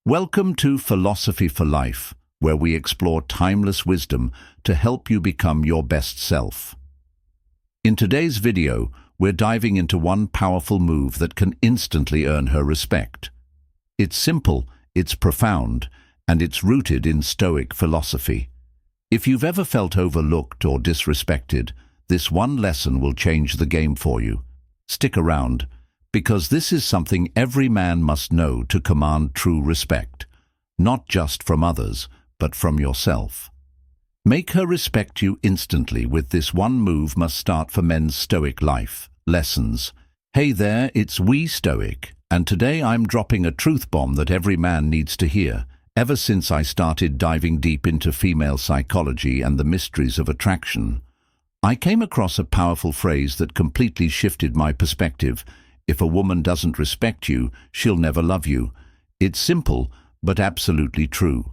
Welcome to Philosophy for Life, where we explore timeless wisdom to help you become your best self. In today's video, we're diving into one powerful move that can instantly earn her respect. It's simple, it's profound, and it's rooted in Stoic philosophy. If you've ever felt overlooked or disrespected, this one lesson will change the game for you. Stick around, because this is something every man must know to command true respect, not just from others, but from yourself. Make her respect you instantly with this one move must start for men's Stoic life lessons. Hey there, it's Stoic, and today I'm dropping a truth bomb that every man needs to hear. Ever since I started diving deep into female psychology and the mysteries of attraction, I came across a powerful phrase that completely shifted my perspective. If a woman doesn't respect you, she'll never love you. It's simple, but absolutely true.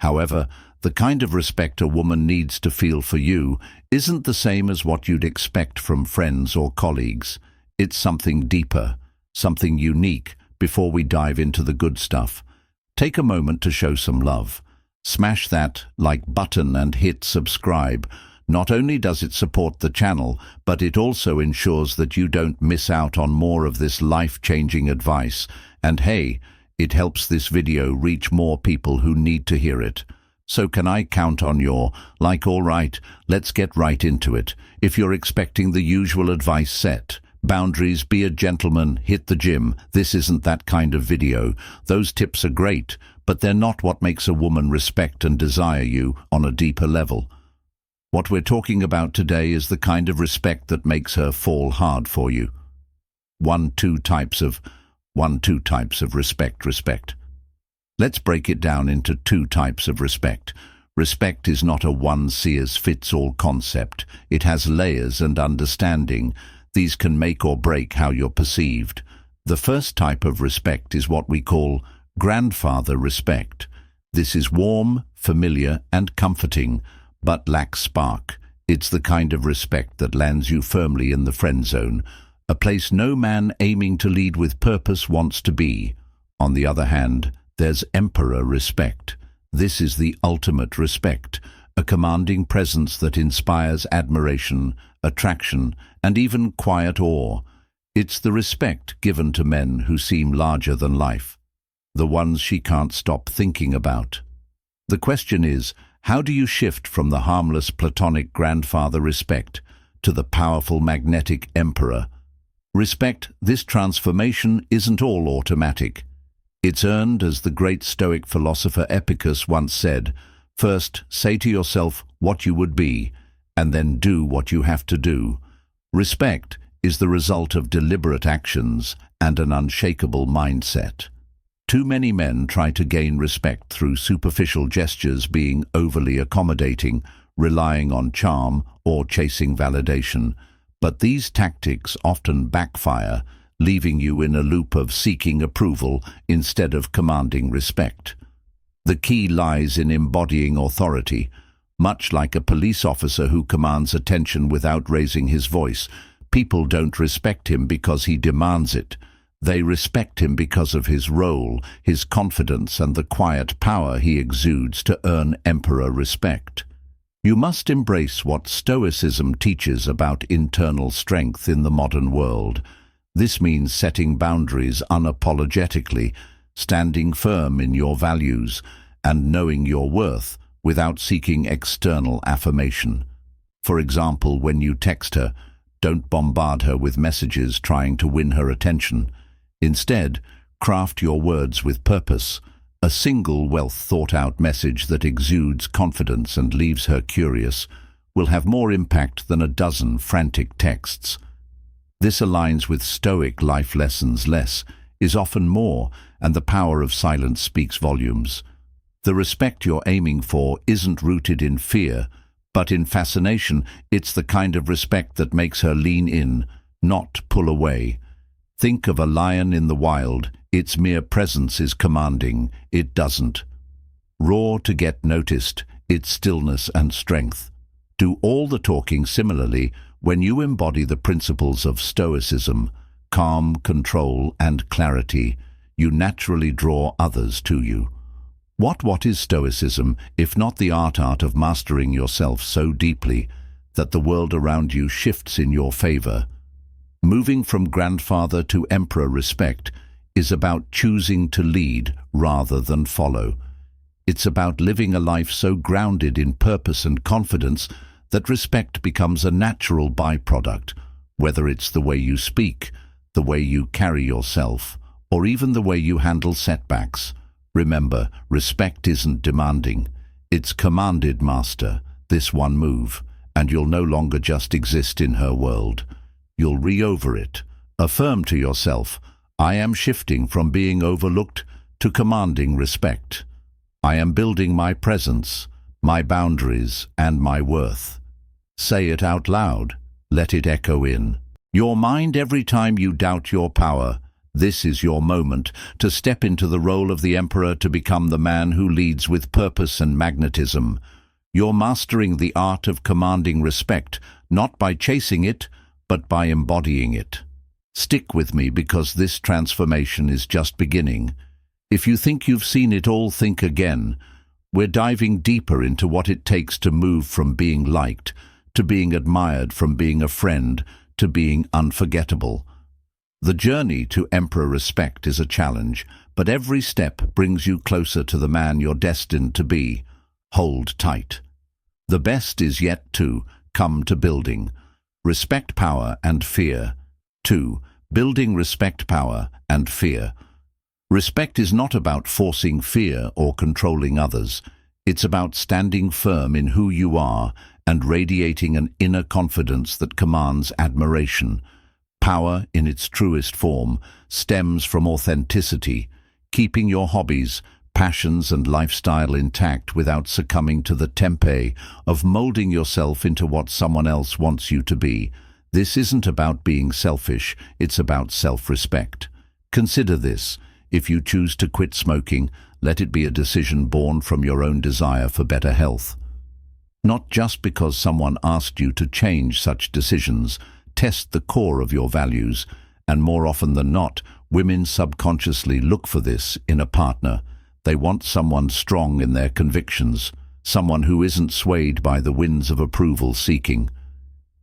However, the kind of respect a woman needs to feel for you isn't the same as what you'd expect from friends or colleagues. It's something deeper, something unique. Before we dive into the good stuff, take a moment to show some love. Smash that like button and hit subscribe. Not only does it support the channel, but it also ensures that you don't miss out on more of this life-changing advice. And hey, it helps this video reach more people who need to hear it. So can I count on your like? All right, let's get right into it. If you're expecting the usual advice set, boundaries, be a gentleman, hit the gym, this isn't that kind of video. Those tips are great, but they're not what makes a woman respect and desire you on a deeper level. What we're talking about today is the kind of respect that makes her fall hard for you. Two types of respect. Let's break it down into two types of respect. Respect is not a one-size-fits-all concept. It has layers and understanding. These can make or break how you're perceived. The first type of respect is what we call grandfather respect. This is warm, familiar, and comforting, but lacks spark. It's the kind of respect that lands you firmly in the friend zone, a place no man aiming to lead with purpose wants to be. On the other hand, there's emperor respect. This is the ultimate respect, a commanding presence that inspires admiration, attraction, and even quiet awe. It's the respect given to men who seem larger than life, the ones she can't stop thinking about. The question is, how do you shift from the harmless platonic grandfather respect to the powerful magnetic emperor respect? This transformation isn't all automatic. It's earned, as the great Stoic philosopher Epicurus once said, first say to yourself what you would be, and then do what you have to do. Respect is the result of deliberate actions and an unshakable mindset. Too many men try to gain respect through superficial gestures, being overly accommodating, relying on charm, or chasing validation. But these tactics often backfire, leaving you in a loop of seeking approval instead of commanding respect. The key lies in embodying authority. Much like a police officer who commands attention without raising his voice, people don't respect him because he demands it. They respect him because of his role, his confidence, and the quiet power he exudes to earn emperor respect. You must embrace what Stoicism teaches about internal strength in the modern world. This means setting boundaries unapologetically, standing firm in your values, and knowing your worth without seeking external affirmation. For example, when you text her, don't bombard her with messages trying to win her attention. Instead, craft your words with purpose. A single well-thought-out message that exudes confidence and leaves her curious will have more impact than a dozen frantic texts. This aligns with Stoic life lessons. Less is often more, and the power of silence speaks volumes. The respect you're aiming for isn't rooted in fear, but in fascination. It's the kind of respect that makes her lean in, not pull away. Think of a lion in the wild. Its mere presence is commanding. It doesn't roar to get noticed. Its stillness and strength do all the talking. Similarly, when you embody the principles of Stoicism, calm, control, and clarity, you naturally draw others to you. What is Stoicism, if not the art of mastering yourself so deeply that the world around you shifts in your favor? Moving from grandfather to emperor respect is about choosing to lead rather than follow. It's about living a life so grounded in purpose and confidence that respect becomes a natural byproduct, whether it's the way you speak, the way you carry yourself, or even the way you handle setbacks. Remember, respect isn't demanding. It's commanded, master, this one move, and you'll no longer just exist in her world. You'll re-over it. Affirm to yourself, I am shifting from being overlooked to commanding respect. I am building my presence, my boundaries, and my worth. Say it out loud. Let it echo in your mind every time you doubt your power. This is your moment to step into the role of the emperor, to become the man who leads with purpose and magnetism. You're mastering the art of commanding respect, not by chasing it, but by embodying it. Stick with me, because this transformation is just beginning. If you think you've seen it all, think again. We're diving deeper into what it takes to move from being liked to being admired, from being a friend to being unforgettable. The journey to emperor respect is a challenge, but every step brings you closer to the man you're destined to be. Hold tight. The best is yet to come. To building respect, power, and fear. 2. Building respect, power, and fear. Respect is not about forcing fear or controlling others. It's about standing firm in who you are and radiating an inner confidence that commands admiration. Power, in its truest form, stems from authenticity, keeping your hobbies, passions, and lifestyle intact without succumbing to the tempe of molding yourself into what someone else wants you to be. This isn't about being selfish, it's about self-respect. Consider this. If you choose to quit smoking, let it be a decision born from your own desire for better health. Not just because someone asked you to change. Such decisions test the core of your values, and more often than not, women subconsciously look for this in a partner. They want someone strong in their convictions, someone who isn't swayed by the winds of approval seeking.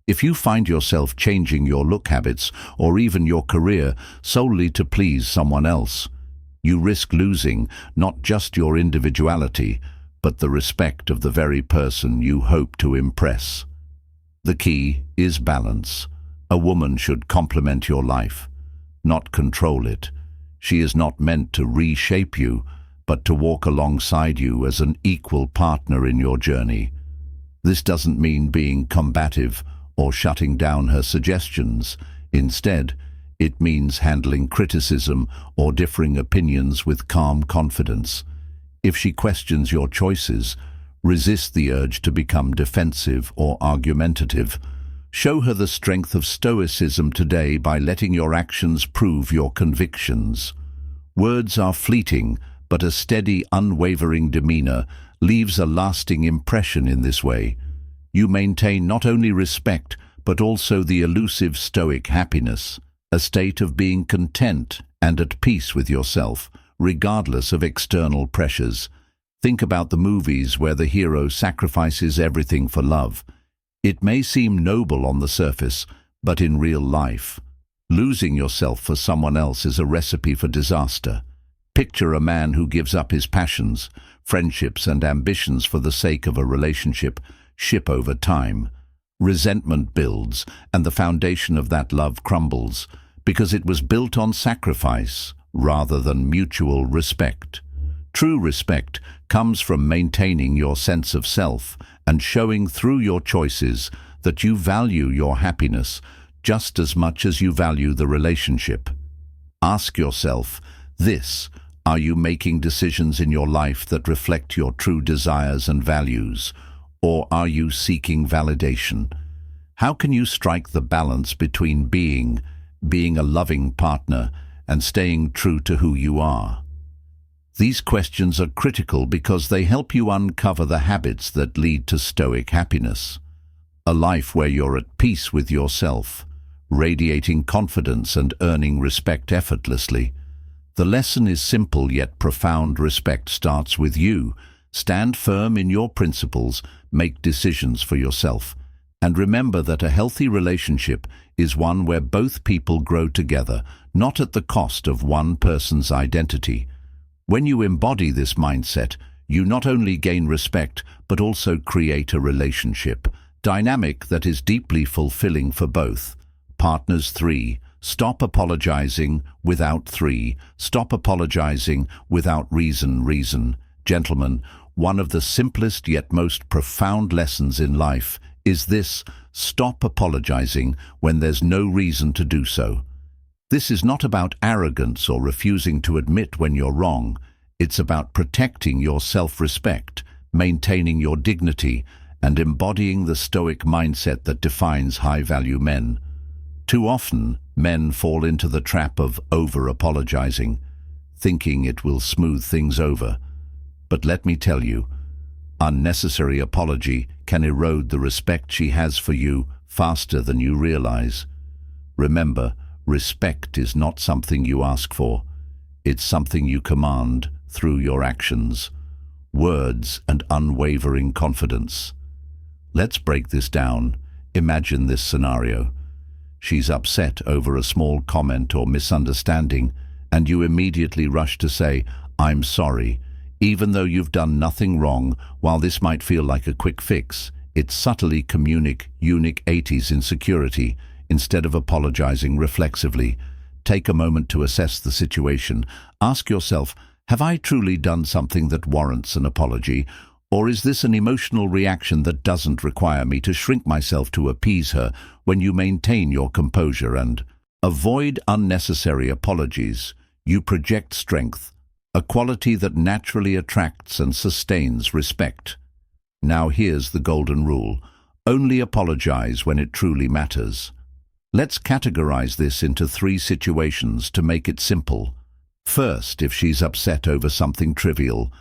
If you find yourself changing your look habits or even your career solely to please someone else, you risk losing not just your individuality, but the respect of the very person you hope to impress. The key is balance. A woman should complement your life, not control it. She is not meant to reshape you, but to walk alongside you as an equal partner in your journey. This doesn't mean being combative or shutting down her suggestions. Instead, it means handling criticism or differing opinions with calm confidence. If she questions your choices, resist the urge to become defensive or argumentative. Show her the strength of Stoicism today by letting your actions prove your convictions. Words are fleeting, but a steady, unwavering demeanor leaves a lasting impression. In this way, you maintain not only respect, but also the elusive Stoic happiness, a state of being content and at peace with yourself, regardless of external pressures. Think about the movies where the hero sacrifices everything for love. It may seem noble on the surface, but in real life, losing yourself for someone else is a recipe for disaster. Picture a man who gives up his passions, friendships, and ambitions for the sake of a relationship. Ship over time. Resentment builds, and the foundation of that love crumbles, because it was built on sacrifice rather than mutual respect. True respect comes from maintaining your sense of self and showing through your choices that you value your happiness just as much as you value the relationship. Ask yourself this: are you making decisions in your life that reflect your true desires and values, or are you seeking validation? How can you strike the balance between being a loving partner and staying true to who you are? These questions are critical because they help you uncover the habits that lead to Stoic happiness. A life where you're at peace with yourself, radiating confidence and earning respect effortlessly. The lesson is simple yet profound. Respect starts with you. Stand firm in your principles, make decisions for yourself, and remember that a healthy relationship is one where both people grow together, not at the cost of one person's identity. When you embody this mindset, you not only gain respect but also create a relationship dynamic that is deeply fulfilling for both partners. 3. Stop apologizing without 3. Stop apologizing without reason. Gentlemen, one of the simplest yet most profound lessons in life is this: stop apologizing when there's no reason to do so. This is not about arrogance or refusing to admit when you're wrong. It's about protecting your self-respect, maintaining your dignity, and embodying the Stoic mindset that defines high-value men. Too often, men fall into the trap of over-apologizing, thinking it will smooth things over. But let me tell you, unnecessary apology can erode the respect she has for you faster than you realize. Remember, respect is not something you ask for. It's something you command through your actions, words, and unwavering confidence. Let's break this down. Imagine this scenario. She's upset over a small comment or misunderstanding, and you immediately rush to say, "I'm sorry." Even though you've done nothing wrong. While this might feel like a quick fix, it subtly communicates insecurity. Instead of apologizing reflexively, take a moment to assess the situation. Ask yourself, have I truly done something that warrants an apology? Or is this an emotional reaction that doesn't require me to shrink myself to appease her? When you maintain your composure and avoid unnecessary apologies, you project strength, a quality that naturally attracts and sustains respect. Now here's the golden rule: only apologize when it truly matters. Let's categorize this into 3 situations to make it simple. First, if she's upset over something trivial.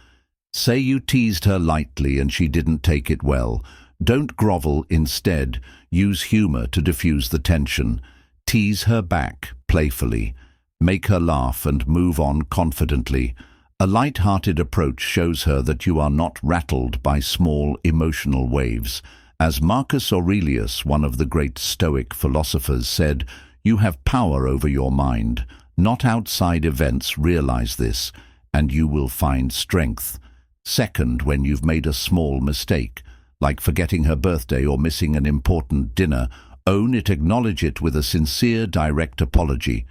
Say you teased her lightly and she didn't take it well. Don't grovel. Instead, use humor to diffuse the tension. Tease her back playfully. Make her laugh and move on confidently. A light-hearted approach shows her that you are not rattled by small emotional waves. As Marcus Aurelius, one of the great Stoic philosophers, said, "You have power over your mind, not outside events. Realize this, and you will find strength." Second, when you've made a small mistake, like forgetting her birthday or missing an important dinner, own it, acknowledge it with a sincere, direct apology.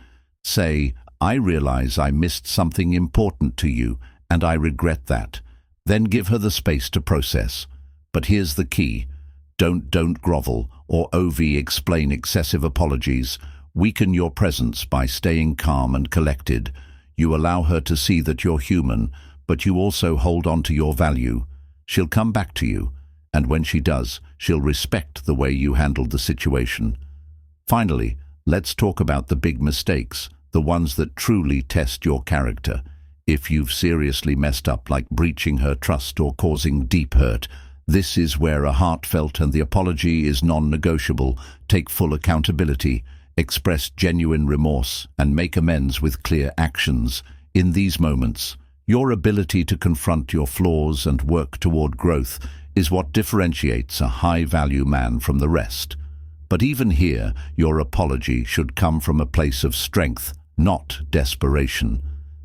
Say, "I realize I missed something important to you, and I regret that." Then give her the space to process. But here's the key. Don't grovel or over-explain. Excessive apologies weaken your presence. By staying calm and collected, you allow her to see that you're human, but you also hold on to your value. She'll come back to you, and when she does, she'll respect the way you handled the situation. Finally, let's talk about the big mistakes, the ones that truly test your character. If you've seriously messed up, like breaching her trust or causing deep hurt, this is where a heartfelt and the apology is non-negotiable. Take full accountability, express genuine remorse, and make amends with clear actions. In these moments, your ability to confront your flaws and work toward growth is what differentiates a high-value man from the rest. But even here, your apology should come from a place of strength, not desperation.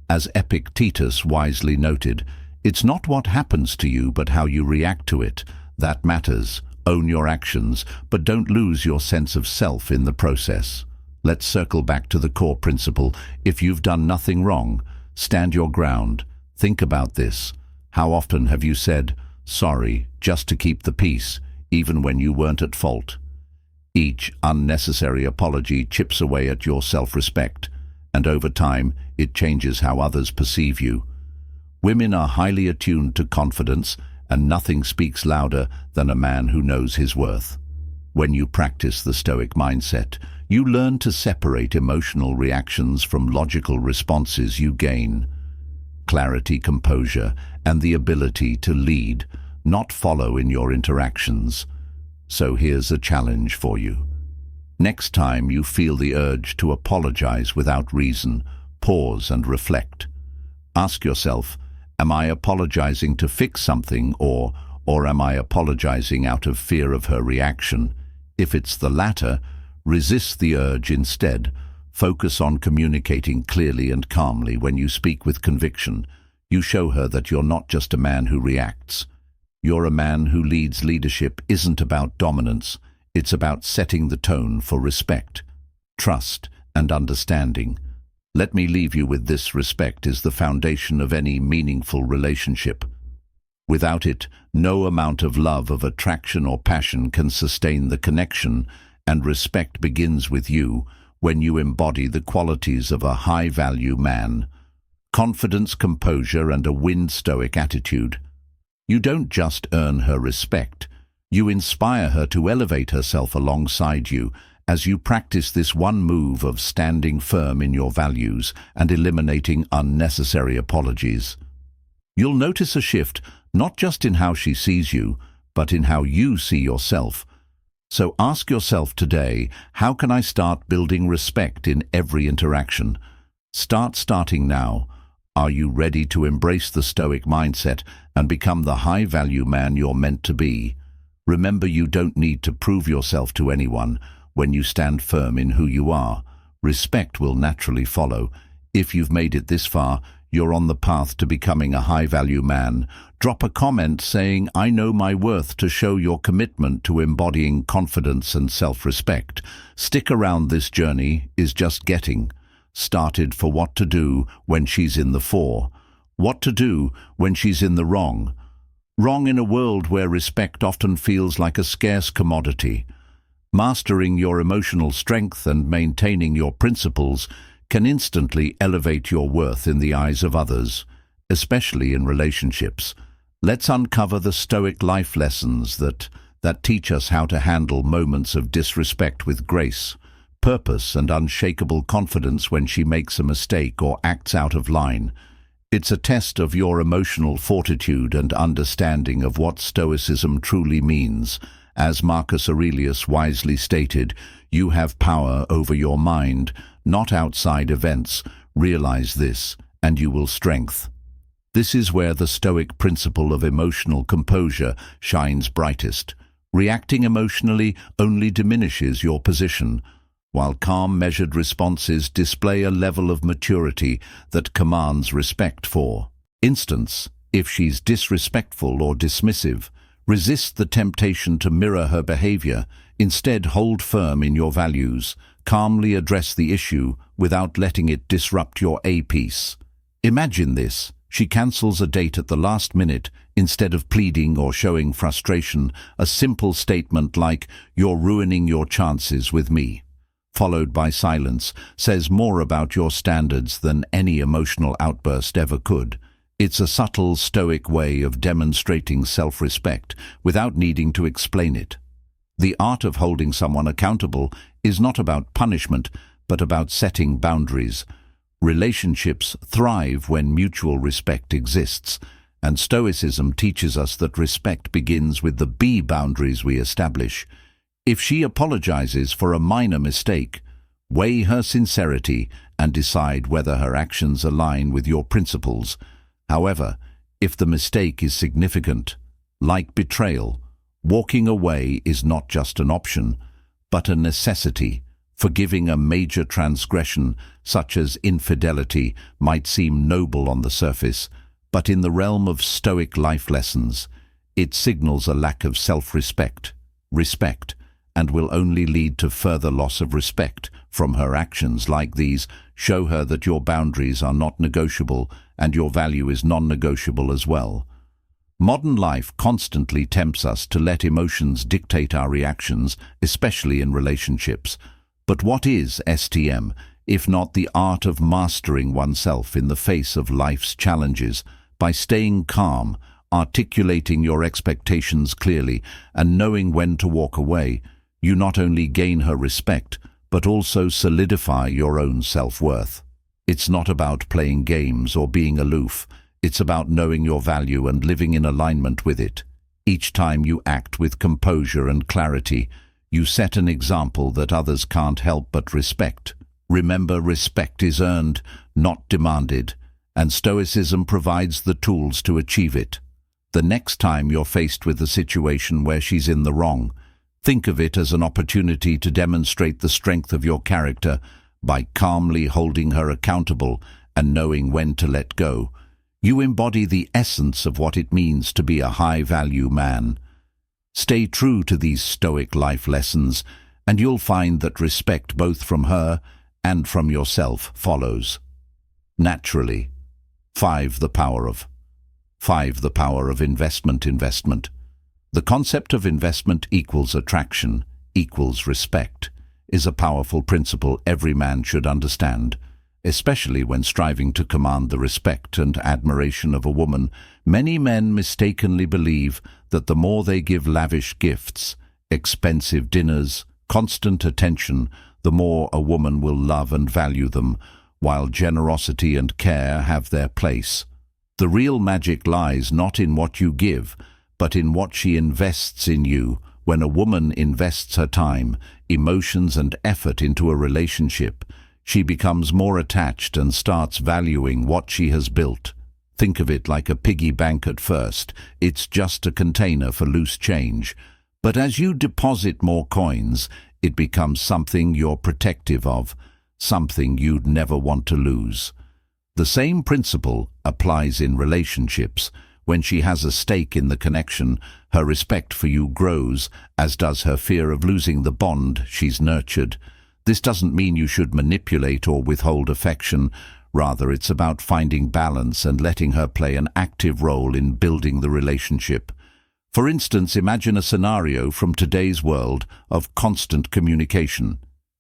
As Epictetus wisely noted, it's not what happens to you, but how you react to it that matters. Own your actions, but don't lose your sense of self in the process. Let's circle back to the core principle. If you've done nothing wrong, stand your ground. Think about this. How often have you said, "sorry," just to keep the peace, even when you weren't at fault? Each unnecessary apology chips away at your self-respect, and over time, it changes how others perceive you. Women are highly attuned to confidence, and nothing speaks louder than a man who knows his worth. When you practice the Stoic mindset, you learn to separate emotional reactions from logical responses. You gain clarity, composure, and the ability to lead, not follow in your interactions. So here's a challenge for you. Next time you feel the urge to apologize without reason, pause and reflect. Ask yourself, am I apologizing to fix something or am I apologizing out of fear of her reaction? If it's the latter, resist the urge instead. Focus on communicating clearly and calmly. When you speak with conviction, you show her that you're not just a man who reacts. You're a man who leads. Leadership isn't about dominance. It's about setting the tone for respect, trust, and understanding. Let me leave you with this: respect is the foundation of any meaningful relationship. Without it, no amount of love, of attraction or passion can sustain the connection, and respect begins with you when you embody the qualities of a high-value man: confidence, composure, and a Stoic attitude. You don't just earn her respect, you inspire her to elevate herself alongside you as you practice this one move of standing firm in your values and eliminating unnecessary apologies. You'll notice a shift not just in how she sees you, but in how you see yourself. So ask yourself today, how can I start building respect in every interaction? Starting now. Are you ready to embrace the Stoic mindset and become the high-value man you're meant to be? Remember, you don't need to prove yourself to anyone. When you stand firm in who you are, respect will naturally follow. If you've made it this far, you're on the path to becoming a high-value man. Drop a comment saying, "I know my worth," to show your commitment to embodying confidence and self-respect. Stick around. This journey is just getting started. For what to do when she's in the fore. What to do when she's in the wrong. Wrong in a world where respect often feels like a scarce commodity. Mastering your emotional strength and maintaining your principles can instantly elevate your worth in the eyes of others, especially in relationships. Let's uncover the Stoic life lessons that teach us how to handle moments of disrespect with grace, purpose, and unshakable confidence. When she makes a mistake or acts out of line, it's a test of your emotional fortitude and understanding of what Stoicism truly means. As Marcus Aurelius wisely stated, you have power over your mind, not outside events. Realize this, and you will strengthen. This is where the Stoic principle of emotional composure shines brightest. Reacting emotionally only diminishes your position, while calm, measured responses display a level of maturity that commands respect. For instance, if she's disrespectful or dismissive, resist the temptation to mirror her behavior. Instead, hold firm in your values. Calmly address the issue without letting it disrupt your peace. Imagine this. She cancels a date at the last minute. Instead of pleading or showing frustration, a simple statement like, "You're ruining your chances with me," followed by silence, says more about your standards than any emotional outburst ever could. It's a subtle Stoic way of demonstrating self-respect without needing to explain it. The art of holding someone accountable is not about punishment, but about setting boundaries. Relationships thrive when mutual respect exists, and Stoicism teaches us that respect begins with the boundaries we establish. If she apologizes for a minor mistake, weigh her sincerity and decide whether her actions align with your principles. However, if the mistake is significant, like betrayal, walking away is not just an option, but a necessity. Forgiving a major transgression, such as infidelity, might seem noble on the surface, but in the realm of Stoic life lessons, it signals a lack of self-respect, and will only lead to further loss of respect from her actions. Like these, show her that your boundaries are not negotiable and your value is non-negotiable as well. Modern life constantly tempts us to let emotions dictate our reactions, especially in relationships. But what is STM, if not the art of mastering oneself in the face of life's challenges? By staying calm, articulating your expectations clearly, and knowing when to walk away, you not only gain her respect, but also solidify your own self-worth. It's not about playing games or being aloof. It's about knowing your value and living in alignment with it. Each time you act with composure and clarity, you set an example that others can't help but respect. Remember, respect is earned, not demanded, and Stoicism provides the tools to achieve it. The next time you're faced with a situation where she's in the wrong, think of it as an opportunity to demonstrate the strength of your character by calmly holding her accountable and knowing when to let go. You embody the essence of what it means to be a high-value man. Stay true to these Stoic life lessons, and you'll find that respect both from her and from yourself follows naturally. 5. The power of investment. The concept of investment equals attraction, equals respect, is a powerful principle every man should understand, especially when striving to command the respect and admiration of a woman. Many men mistakenly believe that the more they give lavish gifts, expensive dinners, constant attention, the more a woman will love and value them, while generosity and care have their place. The real magic lies not in what you give, but in what she invests in you. When a woman invests her time, emotions and effort into a relationship, she becomes more attached and starts valuing what she has built. Think of it like a piggy bank at first. It's just a container for loose change. But as you deposit more coins, it becomes something you're protective of, something you'd never want to lose. The same principle applies in relationships. When she has a stake in the connection, her respect for you grows, as does her fear of losing the bond she's nurtured. This doesn't mean you should manipulate or withhold affection. Rather, it's about finding balance and letting her play an active role in building the relationship. For instance, imagine a scenario from today's world of constant communication.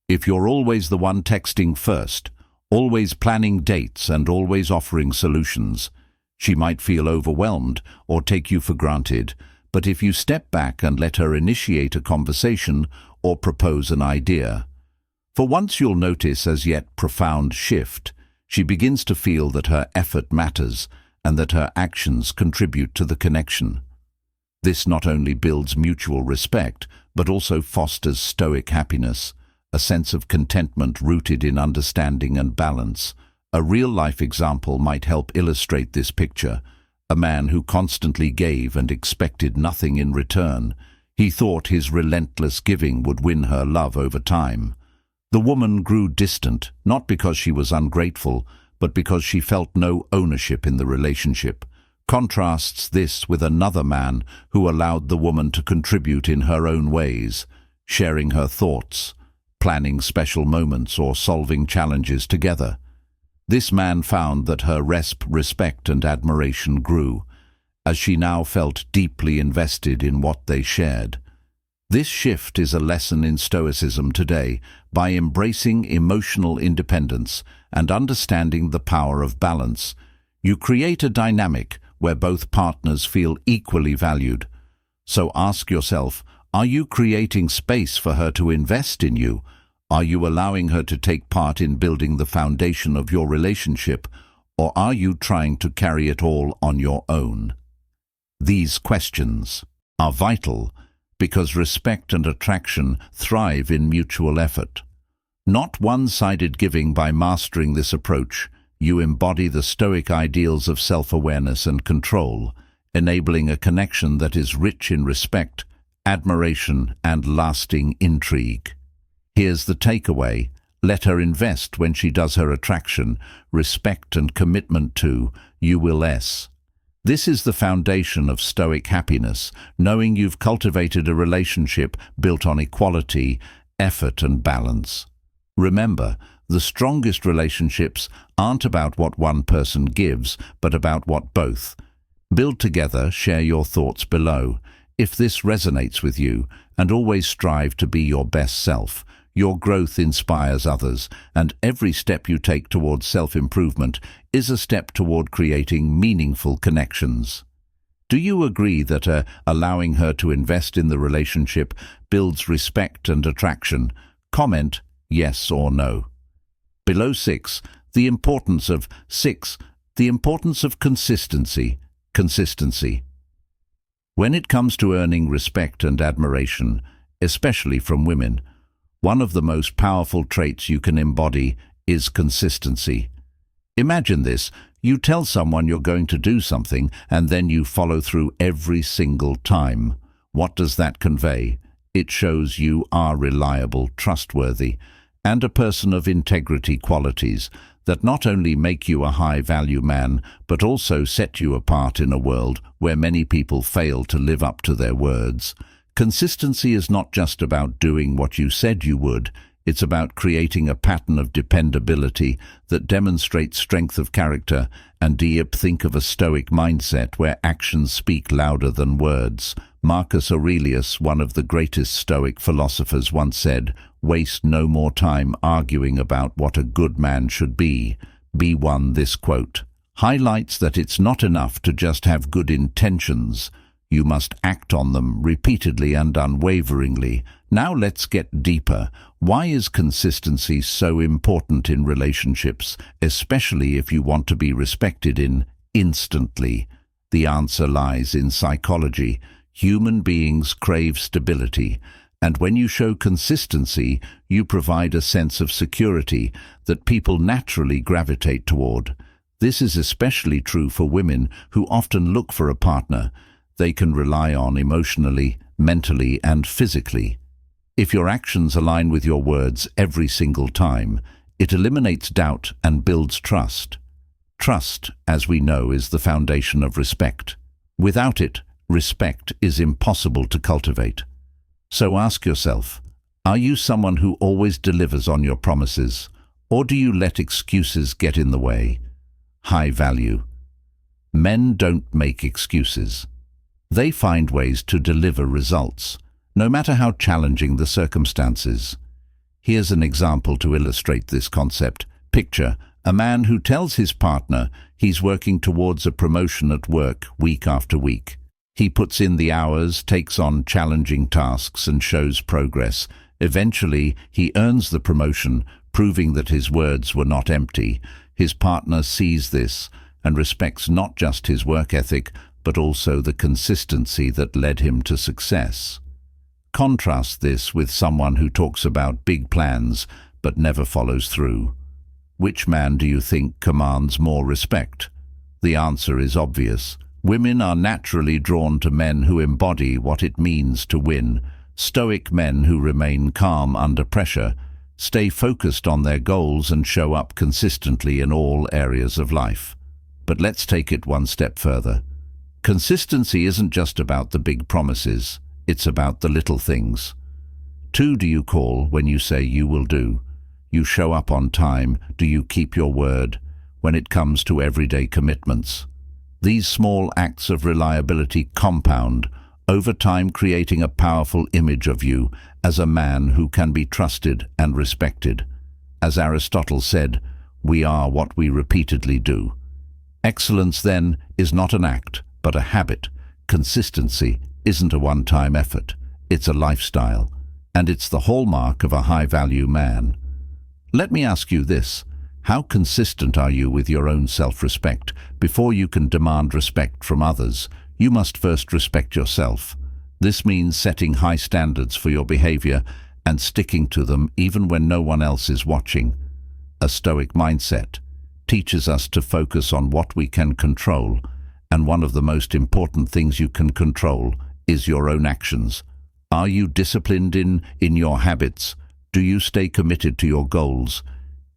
If you're always the one texting first, always planning dates and always offering solutions, she might feel overwhelmed or take you for granted. But if you step back and let her initiate a conversation or propose an idea, for once you'll notice as yet profound shift. She begins to feel that her effort matters and that her actions contribute to the connection. This not only builds mutual respect, but also fosters Stoic happiness, a sense of contentment rooted in understanding and balance. A real-life example might help illustrate this picture. A man who constantly gave and expected nothing in return. He thought his relentless giving would win her love over time. The woman grew distant, not because she was ungrateful, but because she felt no ownership in the relationship. Contrasts this with another man who allowed the woman to contribute in her own ways, sharing her thoughts, planning special moments or solving challenges together. This man found that her respect and admiration grew, as she now felt deeply invested in what they shared. This shift is a lesson in Stoicism today. By embracing emotional independence and understanding the power of balance, you create a dynamic where both partners feel equally valued. So ask yourself, are you creating space for her to invest in you? Are you allowing her to take part in building the foundation of your relationship, or are you trying to carry it all on your own? These questions are vital because respect and attraction thrive in mutual effort. Not one-sided giving. By mastering this approach, you embody the Stoic ideals of self-awareness and control, enabling a connection that is rich in respect, admiration, and lasting intrigue. Here's the takeaway. Let her invest when she does her attraction, respect and commitment to you will. This is the foundation of Stoic happiness, knowing you've cultivated a relationship built on equality, effort and balance. Remember, the strongest relationships aren't about what one person gives, but about what both build together. Share your thoughts below if this resonates with you, and always strive to be your best self. Your growth inspires others, and every step you take towards self-improvement is a step toward creating meaningful connections. Do you agree that allowing her to invest in the relationship builds respect and attraction? Comment yes or no. Below. 6. The importance of consistency. When it comes to earning respect and admiration, especially from women, One of the most powerful traits you can embody is consistency. Imagine this. You tell someone you're going to do something and then you follow through every single time. What does that convey? It shows you are reliable, trustworthy, and a person of integrity qualities that not only make you a high-value man, but also set you apart in a world where many people fail to live up to their words. Consistency is not just about doing what you said you would. It's about creating a pattern of dependability that demonstrates strength of character and think of a Stoic mindset where actions speak louder than words. Marcus Aurelius, one of the greatest Stoic philosophers, once said, "Waste no more time arguing about what a good man should be. Be one." This quote highlights that it's not enough to just have good intentions. You must act on them repeatedly and unwaveringly. Now let's get deeper. Why is consistency so important in relationships, especially if you want to be respected instantly? The answer lies in psychology. Human beings crave stability, and when you show consistency, you provide a sense of security that people naturally gravitate toward. This is especially true for women who often look for a partner they can rely on emotionally, mentally, and physically. If your actions align with your words every single time, it eliminates doubt and builds trust. Trust, as we know, is the foundation of respect. Without it, respect is impossible to cultivate. So ask yourself, are you someone who always delivers on your promises, or do you let excuses get in the way? High value. Men don't make excuses. They find ways to deliver results, no matter how challenging the circumstances. Here's an example to illustrate this concept. Picture a man who tells his partner he's working towards a promotion at work week after week. He puts in the hours, takes on challenging tasks, and shows progress. Eventually, he earns the promotion, proving that his words were not empty. His partner sees this and respects not just his work ethic, but also the consistency that led him to success. Contrast this with someone who talks about big plans but never follows through. Which man do you think commands more respect? The answer is obvious. Women are naturally drawn to men who embody what it means to win. Stoic men who remain calm under pressure, stay focused on their goals, and show up consistently in all areas of life. But let's take it one step further. Consistency isn't just about the big promises, it's about the little things. Who do you call when you say you will do? You show up on time. Do you keep your word when it comes to everyday commitments? These small acts of reliability compound over time, creating a powerful image of you as a man who can be trusted and respected. As Aristotle said, we are what we repeatedly do. Excellence, then, is not an act, but a habit. Consistency isn't a one-time effort. It's a lifestyle, and it's the hallmark of a high-value man. Let me ask you this. How consistent are you with your own self-respect? Before you can demand respect from others, you must first respect yourself. This means setting high standards for your behavior and sticking to them even when no one else is watching. A Stoic mindset teaches us to focus on what we can control, and one of the most important things you can control is your own actions. Are you disciplined in your habits? Do you stay committed to your goals?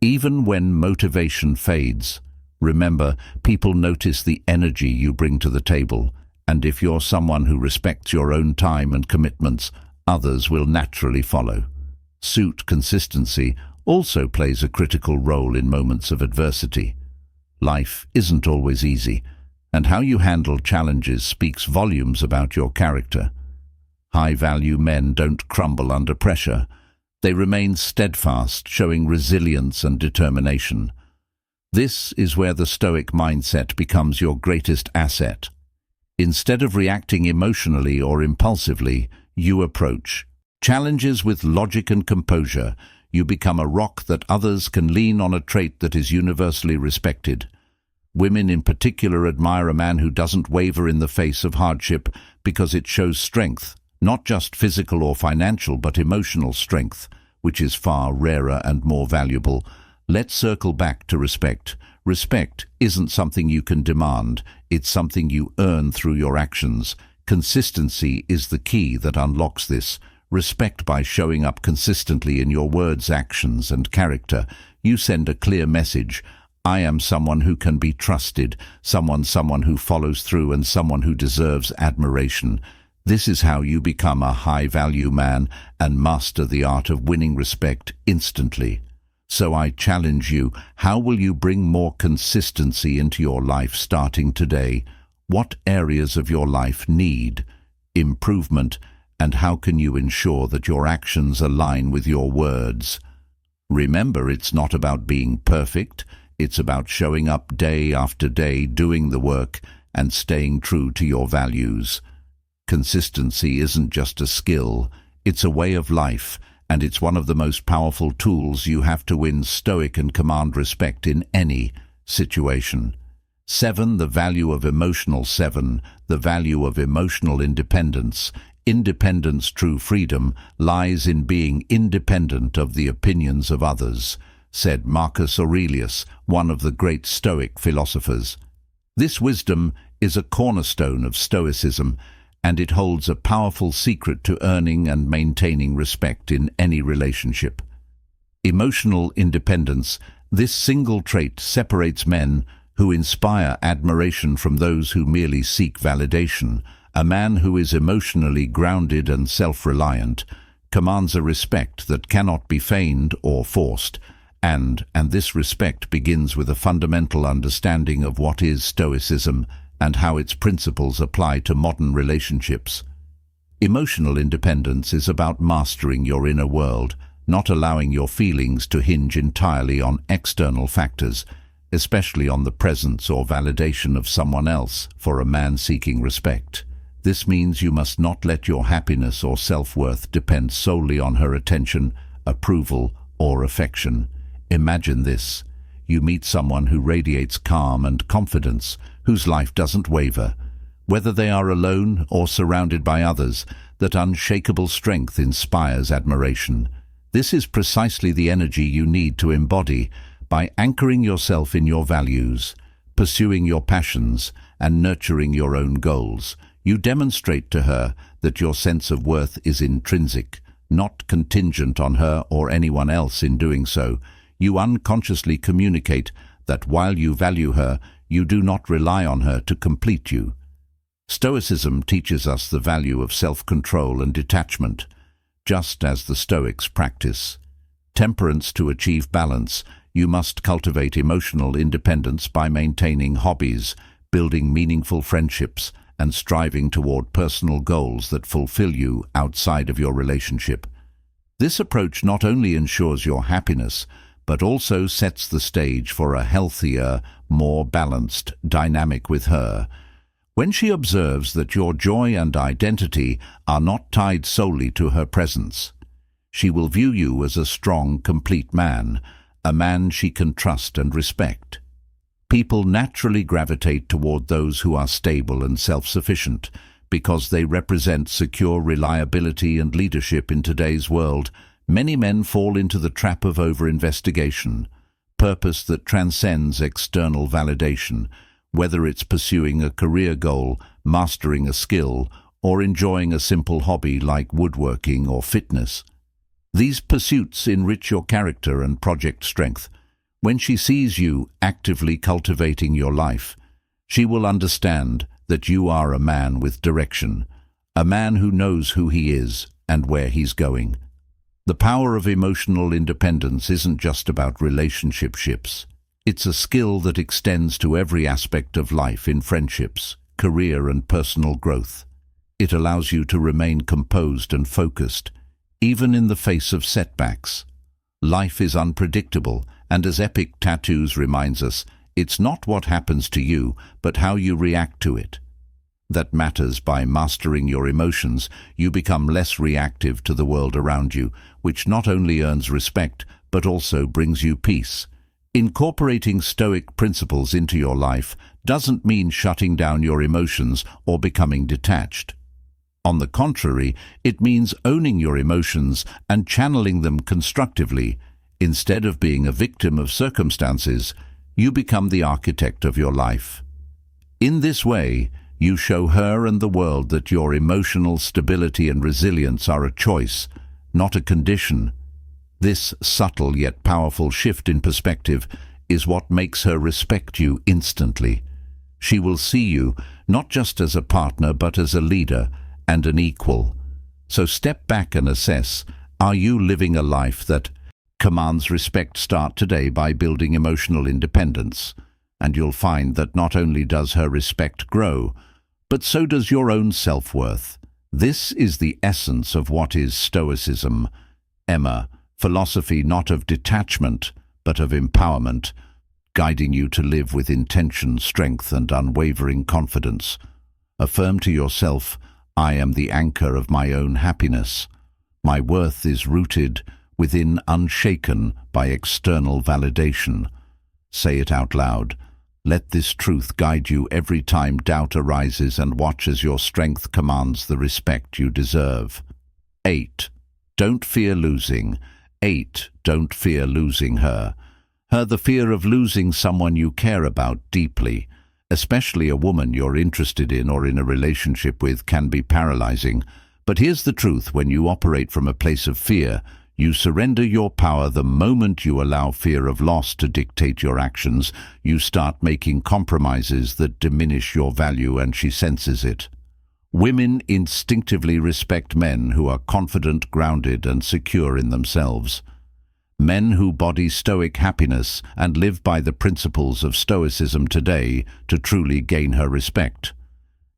Even when motivation fades, remember, people notice the energy you bring to the table, and if you're someone who respects your own time and commitments, others will naturally follow. Consistency also plays a critical role in moments of adversity. Life isn't always easy, and how you handle challenges speaks volumes about your character. High-value men don't crumble under pressure. They remain steadfast, showing resilience and determination. This is where the Stoic mindset becomes your greatest asset. Instead of reacting emotionally or impulsively, you approach challenges with logic and composure. You become a rock that others can lean on, a trait that is universally respected. Women in particular admire a man who doesn't waver in the face of hardship because it shows strength, not just physical or financial, but emotional strength. which is far rarer and more valuable. Let's circle back to respect. Respect isn't something you can demand, it's something you earn through your actions. Consistency is the key that unlocks this. Respect by showing up consistently in your words, actions, and character. You send a clear message. I am someone who can be trusted, someone who follows through, and someone who deserves admiration. This is how you become a high-value man and master the art of winning respect instantly. So I challenge you, how will you bring more consistency into your life starting today? What areas of your life need improvement, and how can you ensure that your actions align with your words? Remember, it's not about being perfect, it's about showing up day after day, doing the work, and staying true to your values. Consistency isn't just a skill, it's a way of life, and it's one of the most powerful tools you have to win Stoic and command respect in any situation. 7. The value of emotional 7. The value of emotional independence. Independence, true freedom, lies in being independent of the opinions of others, said Marcus Aurelius, one of the great Stoic philosophers. This wisdom is a cornerstone of Stoicism, and it holds a powerful secret to earning and maintaining respect in any relationship. Emotional independence. This single trait separates men who inspire admiration from those who merely seek validation. A man who is emotionally grounded and self-reliant commands a respect that cannot be feigned or forced, and this respect begins with a fundamental understanding of what is Stoicism and how its principles apply to modern relationships. Emotional independence is about mastering your inner world, not allowing your feelings to hinge entirely on external factors, especially on the presence or validation of someone else. For a man seeking respect, this means you must not let your happiness or self-worth depend solely on her attention, approval, or affection. Imagine this. You meet someone who radiates calm and confidence, whose life doesn't waver. Whether they are alone or surrounded by others, that unshakable strength inspires admiration. This is precisely the energy you need to embody. By anchoring yourself in your values, pursuing your passions, and nurturing your own goals, you demonstrate to her that your sense of worth is intrinsic, not contingent on her or anyone else. In doing so, you unconsciously communicate that while you value her, you do not rely on her to complete you. Stoicism teaches us the value of self-control and detachment, just as the Stoics practice temperance. To achieve balance, you must cultivate emotional independence by maintaining hobbies, building meaningful friendships, and striving toward personal goals that fulfill you outside of your relationship. This approach not only ensures your happiness, but also sets the stage for a healthier, more balanced dynamic with her. When she observes that your joy and identity are not tied solely to her presence, she will view you as a strong, complete man, a man she can trust and respect. People naturally gravitate toward those who are stable and self-sufficient because they represent secure reliability and leadership. In today's world, many men fall into the trap of over-investigation, purpose that transcends external validation, whether it's pursuing a career goal, mastering a skill, or enjoying a simple hobby like woodworking or fitness. These pursuits enrich your character and project strength. When she sees you actively cultivating your life, she will understand that you are a man with direction, a man who knows who he is and where he's going. The power of emotional independence isn't just about relationships. It's a skill that extends to every aspect of life in friendships, career, and personal growth. It allows you to remain composed and focused, even in the face of setbacks. Life is unpredictable, and as Epic Tattoos reminds us, it's not what happens to you, but how you react to it that matters. By mastering your emotions, you become less reactive to the world around you, which not only earns respect, but also brings you peace. Incorporating Stoic principles into your life doesn't mean shutting down your emotions or becoming detached. On the contrary, it means owning your emotions and channeling them constructively. Instead of being a victim of circumstances, you become the architect of your life. In this way, you show her and the world that your emotional stability and resilience are a choice, not a condition. This subtle yet powerful shift in perspective is what makes her respect you instantly. She will see you not just as a partner but as a leader and an equal. So step back and assess, are you living a life that commands respect? Start today by building emotional independence, and you'll find that not only does her respect grow, but so does your own self-worth. This is the essence of what is Stoicism. Emma, philosophy not of detachment, but of empowerment, guiding you to live with intention, strength, and unwavering confidence. Affirm to yourself, I am the anchor of my own happiness. My worth is rooted within, unshaken by external validation. Say it out loud. Let this truth guide you every time doubt arises, and watch as your strength commands the respect you deserve. 8. Don't fear losing. 8. Don't fear losing her. The fear of losing someone you care about deeply, especially a woman you're interested in or in a relationship with, can be paralyzing. But here's the truth: when you operate from a place of fear, you surrender your power. The moment you allow fear of loss to dictate your actions, you start making compromises that diminish your value, and she senses it. Women instinctively respect men who are confident, grounded, and secure in themselves. Men who embody Stoic happiness and live by the principles of Stoicism today to truly gain her respect.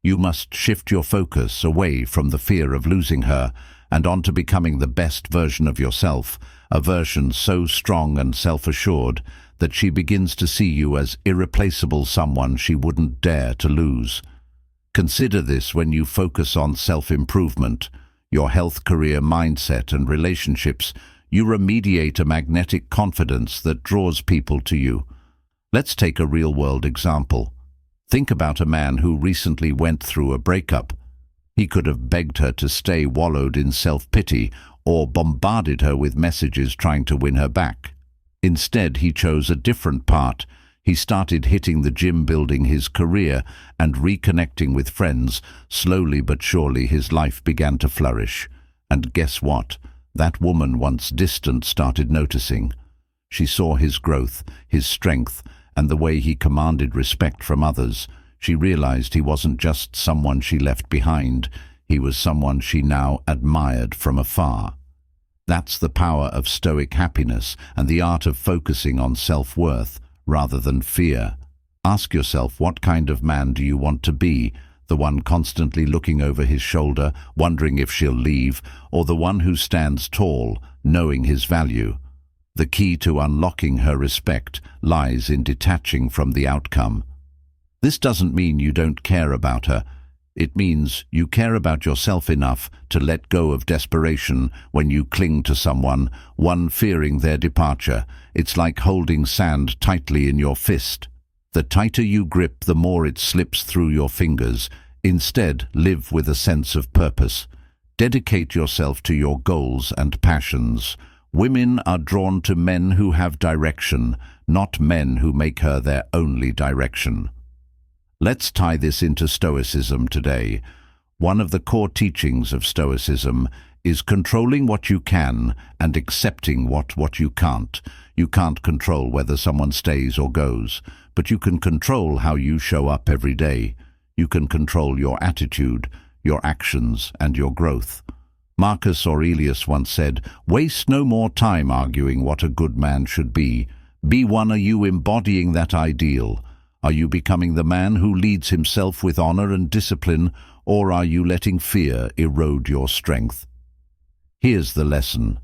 You must shift your focus away from the fear of losing her and onto becoming the best version of yourself, a version so strong and self-assured that she begins to see you as irreplaceable, someone she wouldn't dare to lose. Consider this when you focus on self-improvement, your health, career, mindset, and relationships. You radiate a magnetic confidence that draws people to you. Let's take a real-world example. Think about a man who recently went through a breakup. He could have begged her to stay, wallowed in self-pity, or bombarded her with messages trying to win her back. Instead, he chose a different path. He started hitting the gym, building his career, and reconnecting with friends. Slowly but surely, his life began to flourish. And guess what? That woman, once distant, started noticing. She saw his growth, his strength, and the way he commanded respect from others. She realized he wasn't just someone she left behind. He was someone she now admired from afar. That's the power of Stoic happiness and the art of focusing on self-worth rather than fear. Ask yourself, what kind of man do you want to be? The one constantly looking over his shoulder, wondering if she'll leave, or the one who stands tall, knowing his value? The key to unlocking her respect lies in detaching from the outcome. This doesn't mean you don't care about her. It means you care about yourself enough to let go of desperation when you cling to someone, one fearing their departure. It's like holding sand tightly in your fist. The tighter you grip, the more it slips through your fingers. Instead, live with a sense of purpose. Dedicate yourself to your goals and passions. Women are drawn to men who have direction, not men who make her their only direction. Let's tie this into Stoicism today. One of the core teachings of Stoicism is controlling what you can and accepting what you can't. You can't control whether someone stays or goes, but you can control how you show up every day. You can control your attitude, your actions, and your growth. Marcus Aurelius once said, "Waste no more time arguing what a good man should be. Be one." Are you embodying that ideal? Are you becoming the man who leads himself with honor and discipline, or are you letting fear erode your strength? Here's the lesson.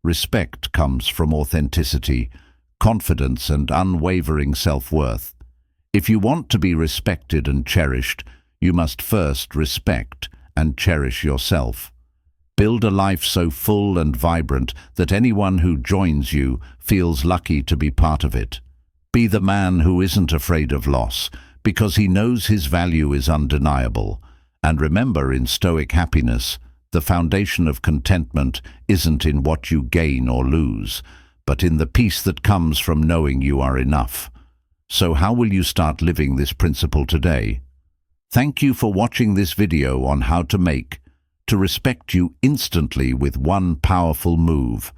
Respect comes from authenticity, confidence, and unwavering self-worth. If you want to be respected and cherished, you must first respect and cherish yourself. Build a life so full and vibrant that anyone who joins you feels lucky to be part of it. Be the man who isn't afraid of loss, because he knows his value is undeniable. And remember, in Stoic happiness, the foundation of contentment isn't in what you gain or lose, but in the peace that comes from knowing you are enough. So how will you start living this principle today? Thank you for watching this video on how to respect you instantly with one powerful move.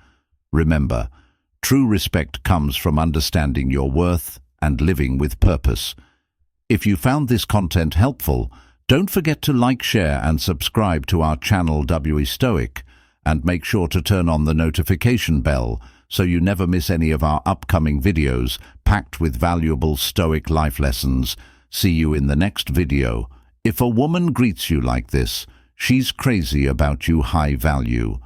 Remember, true respect comes from understanding your worth and living with purpose. If you found this content helpful, don't forget to like, share and subscribe to our channel Stoic, and make sure to turn on the notification bell so you never miss any of our upcoming videos packed with valuable Stoic life lessons. See you in the next video. If a woman greets you like this, she's crazy about you. High value.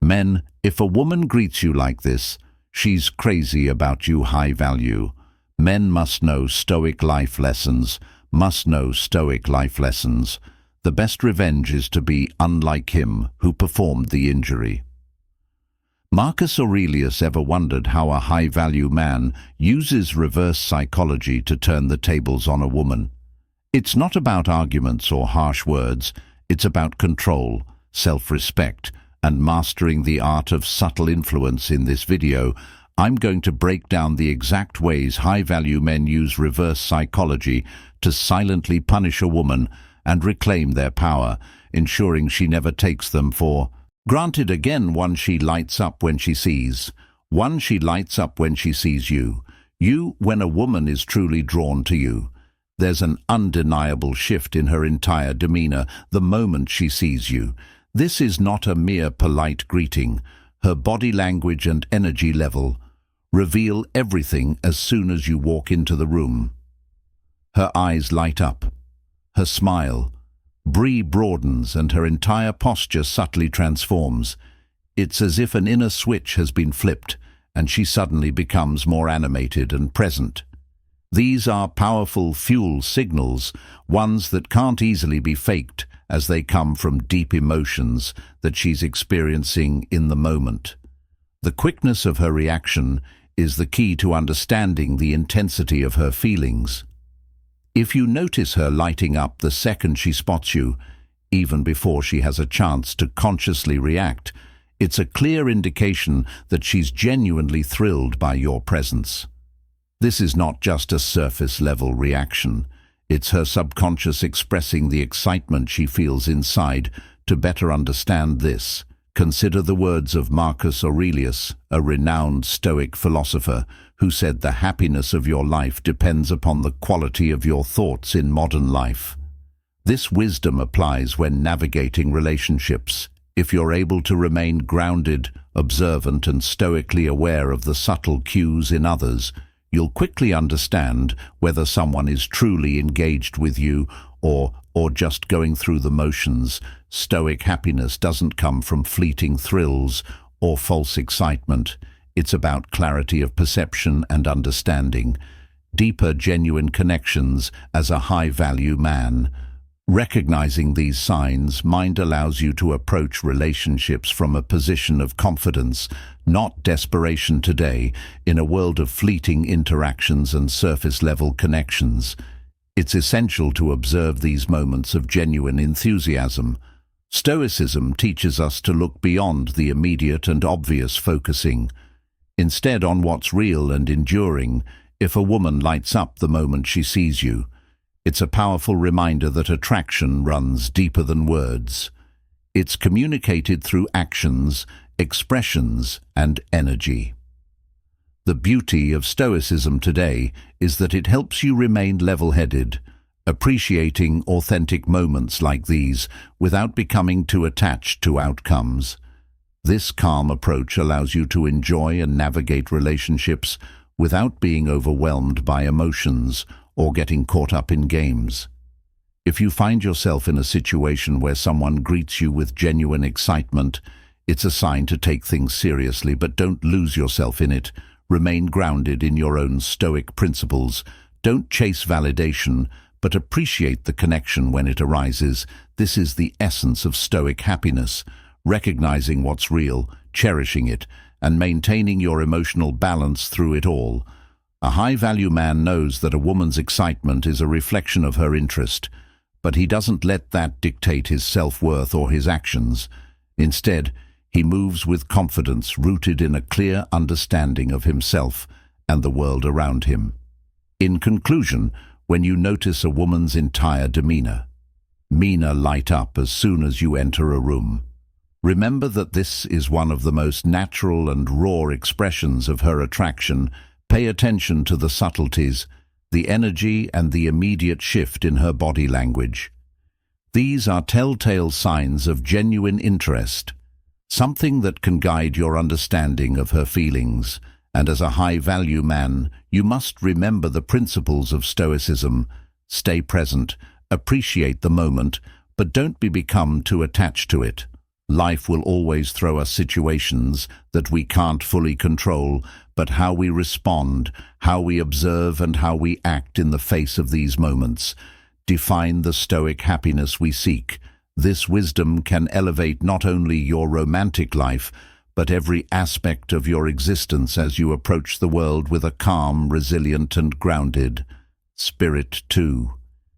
Men, if a woman greets you like this, she's crazy about you. High value. Men must know Stoic life lessons. Must know Stoic life lessons. The best revenge is to be unlike him who performed the injury. Marcus Aurelius ever wondered how a high-value man uses reverse psychology to turn the tables on a woman? It's not about arguments or harsh words, it's about control, self-respect, and mastering the art of subtle influence. In this video, I'm going to break down the exact ways high-value men use reverse psychology to silently punish a woman and reclaim their power, ensuring she never takes them for granted again. One, she lights up when she sees. One, she lights up when she sees you. You, when a woman is truly drawn to you. There's an undeniable shift in her entire demeanor the moment she sees you. This is not a mere polite greeting. Her body language and energy level reveal everything as soon as you walk into the room. Her eyes light up. Her smile broadens and her entire posture subtly transforms. It's as if an inner switch has been flipped and she suddenly becomes more animated and present. These are powerful fuel signals, ones that can't easily be faked, as they come from deep emotions that she's experiencing in the moment. The quickness of her reaction is the key to understanding the intensity of her feelings. If you notice her lighting up the second she spots you, even before she has a chance to consciously react, it's a clear indication that she's genuinely thrilled by your presence. This is not just a surface-level reaction. It's her subconscious expressing the excitement she feels inside. To better understand this, consider the words of Marcus Aurelius, a renowned Stoic philosopher, who said the happiness of your life depends upon the quality of your thoughts in modern life. This wisdom applies when navigating relationships. If you're able to remain grounded, observant, and stoically aware of the subtle cues in others, you'll quickly understand whether someone is truly engaged with you or just going through the motions. Stoic happiness doesn't come from fleeting thrills or false excitement. It's about clarity of perception and understanding, deeper, genuine connections. As a high-value man, recognizing these signs, mind allows you to approach relationships from a position of confidence, not desperation. Today, in a world of fleeting interactions and surface-level connections, it's essential to observe these moments of genuine enthusiasm. Stoicism teaches us to look beyond the immediate and obvious, focusing instead on what's real and enduring. If a woman lights up the moment she sees you, it's a powerful reminder that attraction runs deeper than words. It's communicated through actions, expressions, and energy. The beauty of Stoicism today is that it helps you remain level-headed, appreciating authentic moments like these without becoming too attached to outcomes. This calm approach allows you to enjoy and navigate relationships without being overwhelmed by emotions or getting caught up in games. If you find yourself in a situation where someone greets you with genuine excitement, it's a sign to take things seriously, but don't lose yourself in it. Remain grounded in your own Stoic principles. Don't chase validation, but appreciate the connection when it arises. This is the essence of Stoic happiness, recognizing what's real, cherishing it, and maintaining your emotional balance through it all. A high-value man knows that a woman's excitement is a reflection of her interest, But he doesn't let that dictate his self-worth or his actions. Instead, he moves with confidence rooted in a clear understanding of himself and the world around him. In conclusion, when you notice a woman's entire demeanor light up as soon as you enter a room, remember that this is one of the most natural and raw expressions of her attraction. Pay attention to the subtleties, the energy and the immediate shift in her body language. These are telltale signs of genuine interest, something that can guide your understanding of her feelings. And as a high-value man, you must remember the principles of Stoicism. Stay present, appreciate the moment, but don't become too attached to it. Life will always throw us situations that we can't fully control, but how we respond, how we observe, and how we act in the face of these moments define the Stoic happiness we seek. This wisdom can elevate not only your romantic life, but every aspect of your existence as you approach the world with a calm, resilient, and grounded spirit too.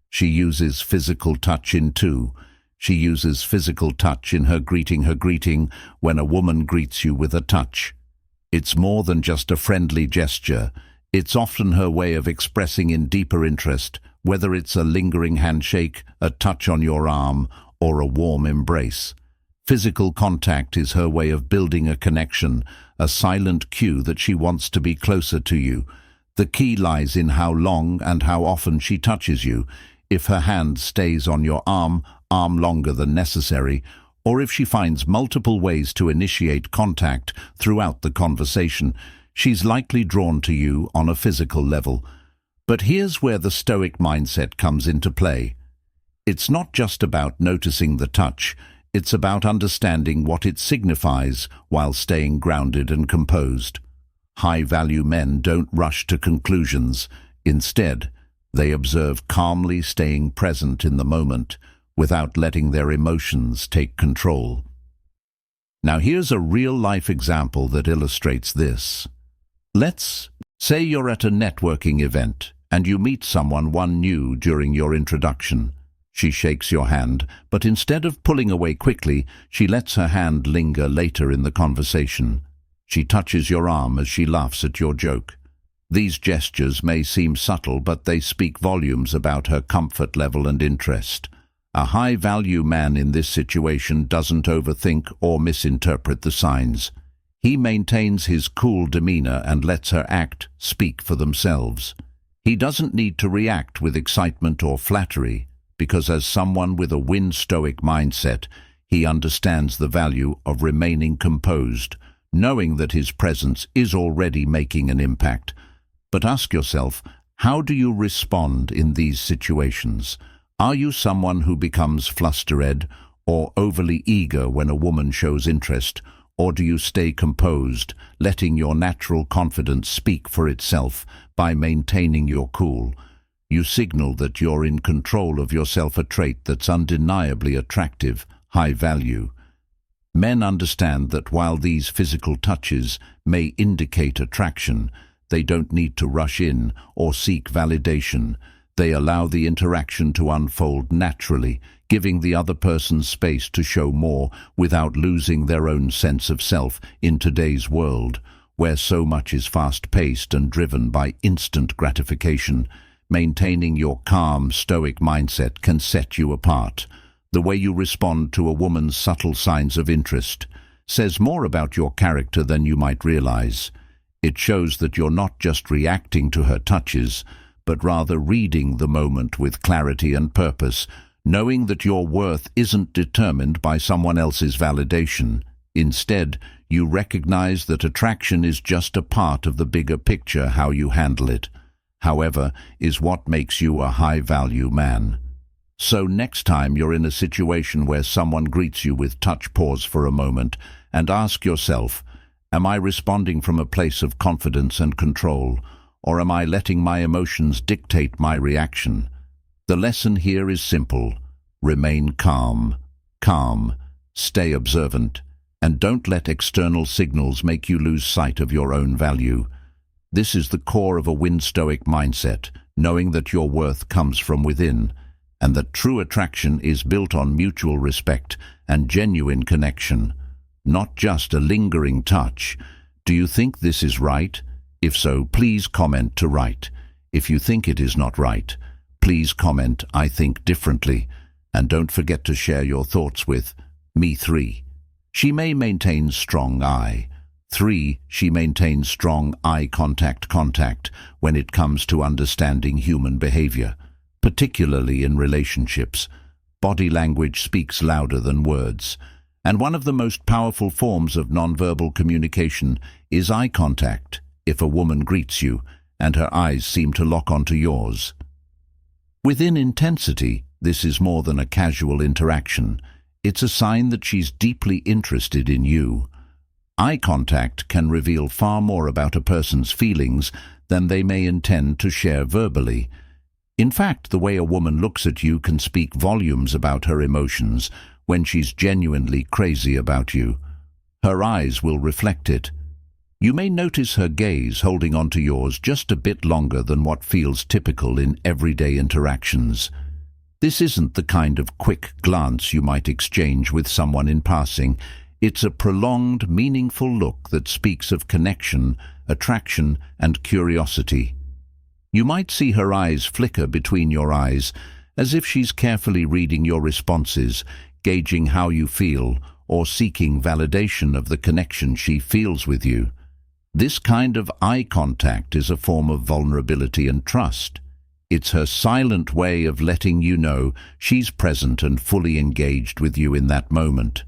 She uses physical touch in her greeting when a woman greets you with a touch. It's more than just a friendly gesture. It's often her way of expressing in deeper interest, whether it's a lingering handshake, a touch on your arm, or a warm embrace. Physical contact is her way of building a connection, a silent cue that she wants to be closer to you. The key lies in how long and how often she touches you. If her hand stays on your arm longer than necessary, or if she finds multiple ways to initiate contact throughout the conversation, she's likely drawn to you on a physical level. But here's where the Stoic mindset comes into play. It's not just about noticing the touch, it's about understanding what it signifies while staying grounded and composed. High-value men don't rush to conclusions. Instead, they observe calmly, staying present in the moment without letting their emotions take control. Now here's a real-life example that illustrates this. Let's say you're at a networking event and you meet someone new during your introduction. She shakes your hand, but instead of pulling away quickly, she lets her hand linger later in the conversation. She touches your arm as she laughs at your joke. These gestures may seem subtle, but they speak volumes about her comfort level and interest. A high-value man in this situation doesn't overthink or misinterpret the signs. He maintains his cool demeanor and lets her act speak for themselves. He doesn't need to react with excitement or flattery, because as someone with a Stoic mindset, he understands the value of remaining composed, knowing that his presence is already making an impact. But ask yourself, how do you respond in these situations? Are you someone who becomes flustered or overly eager when a woman shows interest, or do you stay composed, letting your natural confidence speak for itself by maintaining your cool? You signal that you're in control of yourself, a trait that's undeniably attractive, high value. Men understand that while these physical touches may indicate attraction, they don't need to rush in or seek validation. They allow the interaction to unfold naturally, giving the other person space to show more without losing their own sense of self. In today's world, where so much is fast-paced and driven by instant gratification, maintaining your calm, Stoic mindset can set you apart. The way you respond to a woman's subtle signs of interest says more about your character than you might realize. It shows that you're not just reacting to her touches, but rather reading the moment with clarity and purpose, knowing that your worth isn't determined by someone else's validation. Instead, you recognize that attraction is just a part of the bigger picture. How you handle it, however, is what makes you a high-value man. So next time you're in a situation where someone greets you with touch, pause for a moment and ask yourself, am I responding from a place of confidence and control, or am I letting my emotions dictate my reaction? The lesson here is simple. Remain calm, stay observant, and don't let external signals make you lose sight of your own value. This is the core of a Stoic mindset, knowing that your worth comes from within, and that true attraction is built on mutual respect and genuine connection, not just a lingering touch. Do you think this is right? If so, please comment to right. If you think it is not right, please comment "I think differently," and don't forget to share your thoughts with me. 3. She may maintain strong eye. 3. She maintains strong eye contact when it comes to understanding human behavior, particularly in relationships. Body language speaks louder than words, and one of the most powerful forms of nonverbal communication is eye contact. If a woman greets you and her eyes seem to lock onto yours within intensity, this is more than a casual interaction. It's a sign that she's deeply interested in you. Eye contact can reveal far more about a person's feelings than they may intend to share verbally. In fact, the way a woman looks at you can speak volumes about her emotions. When she's genuinely crazy about you, her eyes will reflect it. You may notice her gaze holding onto yours just a bit longer than what feels typical in everyday interactions. This isn't the kind of quick glance you might exchange with someone in passing. It's a prolonged, meaningful look that speaks of connection, attraction, and curiosity. You might see her eyes flicker between your eyes, as if she's carefully reading your responses, gauging how you feel, or seeking validation of the connection she feels with you. This kind of eye contact is a form of vulnerability and trust. It's her silent way of letting you know she's present and fully engaged with you in that moment.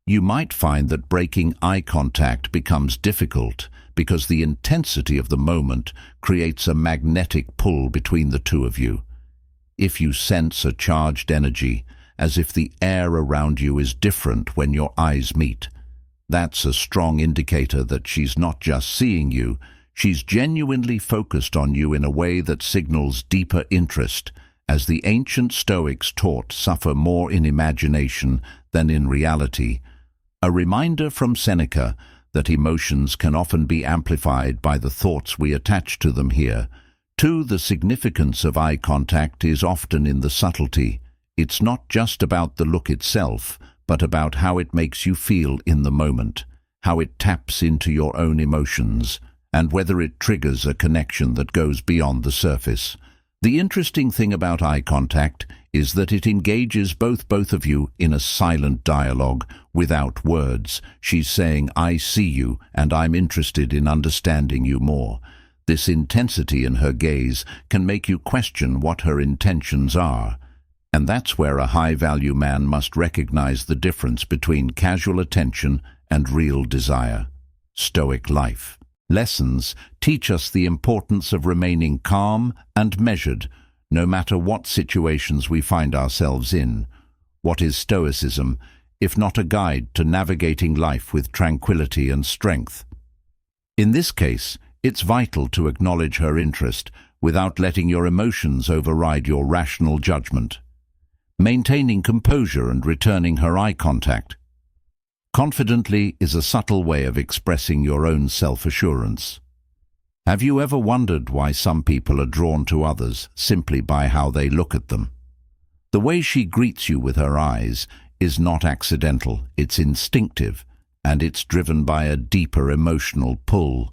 You might find that breaking eye contact becomes difficult because the intensity of the moment creates a magnetic pull between the two of you. If you sense a charged energy, as if the air around you is different when your eyes meet, that's a strong indicator that she's not just seeing you, she's genuinely focused on you in a way that signals deeper interest. As the ancient Stoics taught, suffer more in imagination than in reality. A reminder from Seneca that emotions can often be amplified by the thoughts we attach to them here. 2. The significance of eye contact is often in the subtlety. It's not just about the look itself, but about how it makes you feel in the moment, how it taps into your own emotions, and whether it triggers a connection that goes beyond the surface. The interesting thing about eye contact is that it engages both of you in a silent dialogue without words. She's saying, "I see you, and I'm interested in understanding you more." This intensity in her gaze can make you question what her intentions are. And that's where a high-value man must recognize the difference between casual attention and real desire. Stoic life lessons teach us the importance of remaining calm and measured, no matter what situations we find ourselves in. What is Stoicism, if not a guide to navigating life with tranquility and strength? In this case, it's vital to acknowledge her interest without letting your emotions override your rational judgment. Maintaining composure and returning her eye contact confidently is a subtle way of expressing your own self-assurance. Have you ever wondered why some people are drawn to others simply by how they look at them? The way she greets you with her eyes is not accidental, it's instinctive, and it's driven by a deeper emotional pull.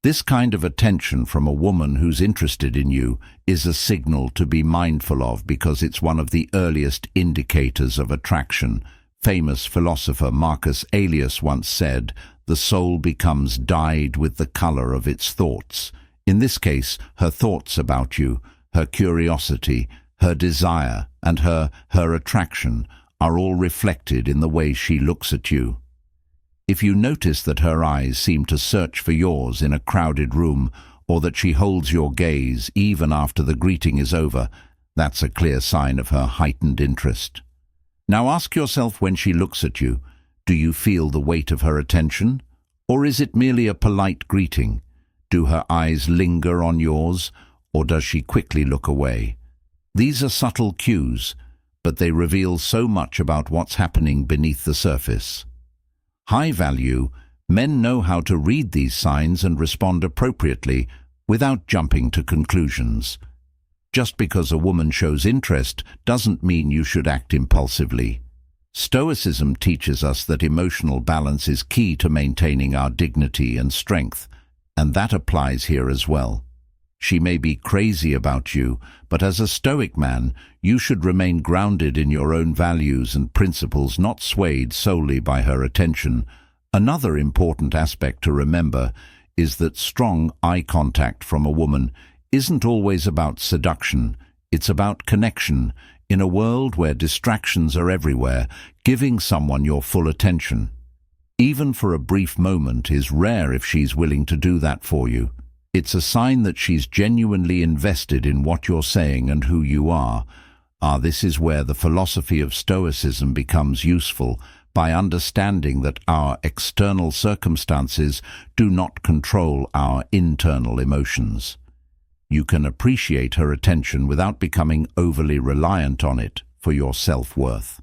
This kind of attention from a woman who's interested in you is a signal to be mindful of because it's one of the earliest indicators of attraction. Famous philosopher Marcus Aurelius once said, "The soul becomes dyed with the color of its thoughts." In this case, her thoughts about you, her curiosity, her desire, and her attraction are all reflected in the way she looks at you. If you notice that her eyes seem to search for yours in a crowded room, or that she holds your gaze even after the greeting is over, that's a clear sign of her heightened interest. Now ask yourself, when she looks at you, do you feel the weight of her attention? Or is it merely a polite greeting? Do her eyes linger on yours, or does she quickly look away? These are subtle cues, but they reveal so much about what's happening beneath the surface. High value men know how to read these signs and respond appropriately without jumping to conclusions. Just because a woman shows interest doesn't mean you should act impulsively. Stoicism teaches us that emotional balance is key to maintaining our dignity and strength, and that applies here as well. She may be crazy about you, but as a Stoic man, you should remain grounded in your own values and principles, not swayed solely by her attention. Another important aspect to remember is that strong eye contact from a woman isn't always about seduction, it's about connection. In a world where distractions are everywhere, giving someone your full attention, even for a brief moment, is rare if she's willing to do that for you. It's a sign that she's genuinely invested in what you're saying and who you are. This is where the philosophy of Stoicism becomes useful, by understanding that our external circumstances do not control our internal emotions. You can appreciate her attention without becoming overly reliant on it for your self-worth.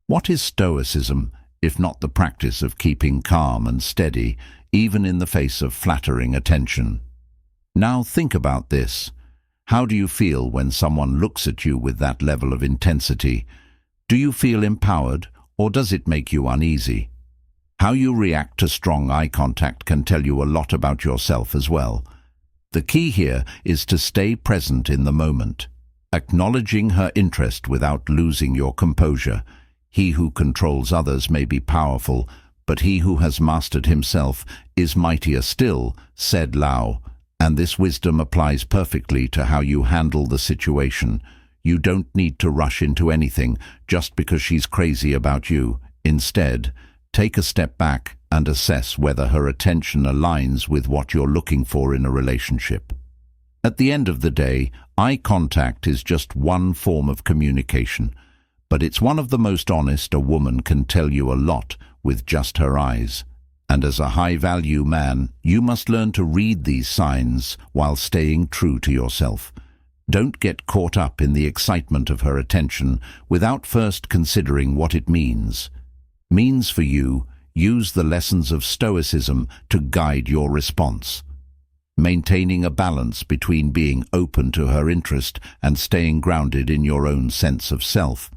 What is Stoicism, if not the practice of keeping calm and steady, even in the face of flattering attention? Now think about this. How do you feel when someone looks at you with that level of intensity? Do you feel empowered, or does it make you uneasy? How you react to strong eye contact can tell you a lot about yourself as well. The key here is to stay present in the moment, acknowledging her interest without losing your composure. He who controls others may be powerful, but he who has mastered himself is mightier still, said Lao, and this wisdom applies perfectly to how you handle the situation. You don't need to rush into anything just because she's crazy about you. Instead, take a step back and assess whether her attention aligns with what you're looking for in a relationship. At the end of the day, eye contact is just one form of communication, but it's one of the most honest. A woman can tell you a lot with just her eyes. And as a high-value man, you must learn to read these signs while staying true to yourself. Don't get caught up in the excitement of her attention without first considering what it means. Means for you. Use the lessons of Stoicism to guide your response, maintaining a balance between being open to her interest and staying grounded in your own sense of self.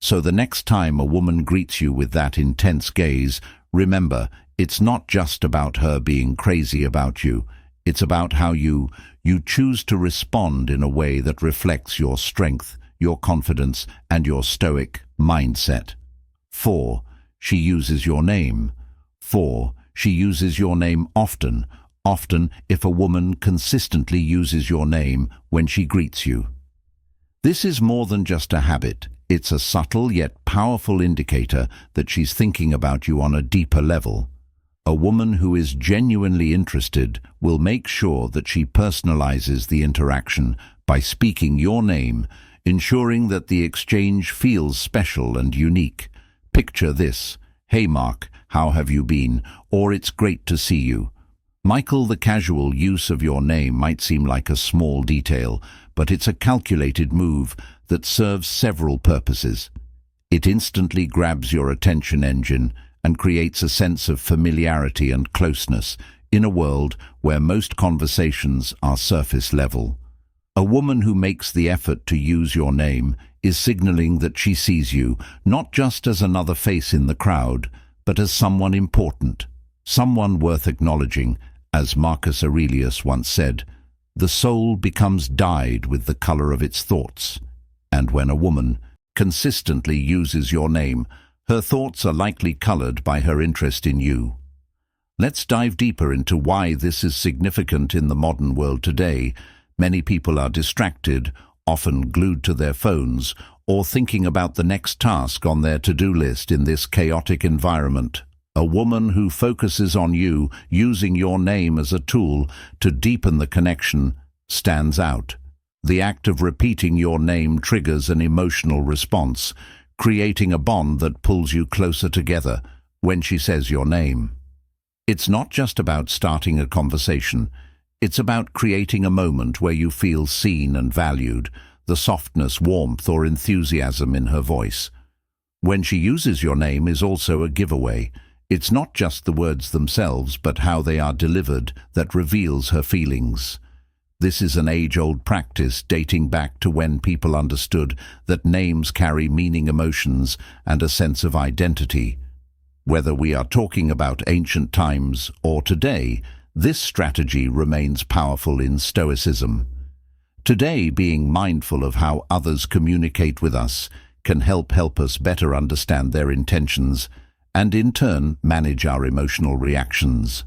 So the next time a woman greets you with that intense gaze, remember, it's not just about her being crazy about you. It's about how you choose to respond in a way that reflects your strength, your confidence, and your Stoic mindset. 4. She uses your name. 4. She uses your name often. Often, if a woman consistently uses your name when she greets you. This is more than just a habit. It's a subtle yet powerful indicator that she's thinking about you on a deeper level. A woman who is genuinely interested will make sure that she personalizes the interaction by speaking your name, ensuring that the exchange feels special and unique. Picture this: "Hey Mark, how have you been?" or "It's great to see you." Michael, the casual use of your name might seem like a small detail, but it's a calculated move that serves several purposes. It instantly grabs your attention engine and creates a sense of familiarity and closeness in a world where most conversations are surface level. A woman who makes the effort to use your name is signaling that she sees you not just as another face in the crowd, but as someone important, someone worth acknowledging. As Marcus Aurelius once said, "The soul becomes dyed with the color of its thoughts." And when a woman consistently uses your name, her thoughts are likely colored by her interest in you. Let's dive deeper into why this is significant in the modern world today. Many people are distracted, often glued to their phones, or thinking about the next task on their to-do list. In this chaotic environment, a woman who focuses on you, using your name as a tool to deepen the connection, stands out. The act of repeating your name triggers an emotional response, creating a bond that pulls you closer together when she says your name. It's not just about starting a conversation. It's about creating a moment where you feel seen and valued, the softness, warmth, or enthusiasm in her voice. When she uses your name is also a giveaway. It's not just the words themselves, but how they are delivered that reveals her feelings. This is an age-old practice dating back to when people understood that names carry meaning, emotions, and a sense of identity. Whether we are talking about ancient times or today, this strategy remains powerful in Stoicism. Today, being mindful of how others communicate with us can help us better understand their intentions and, in turn, manage our emotional reactions.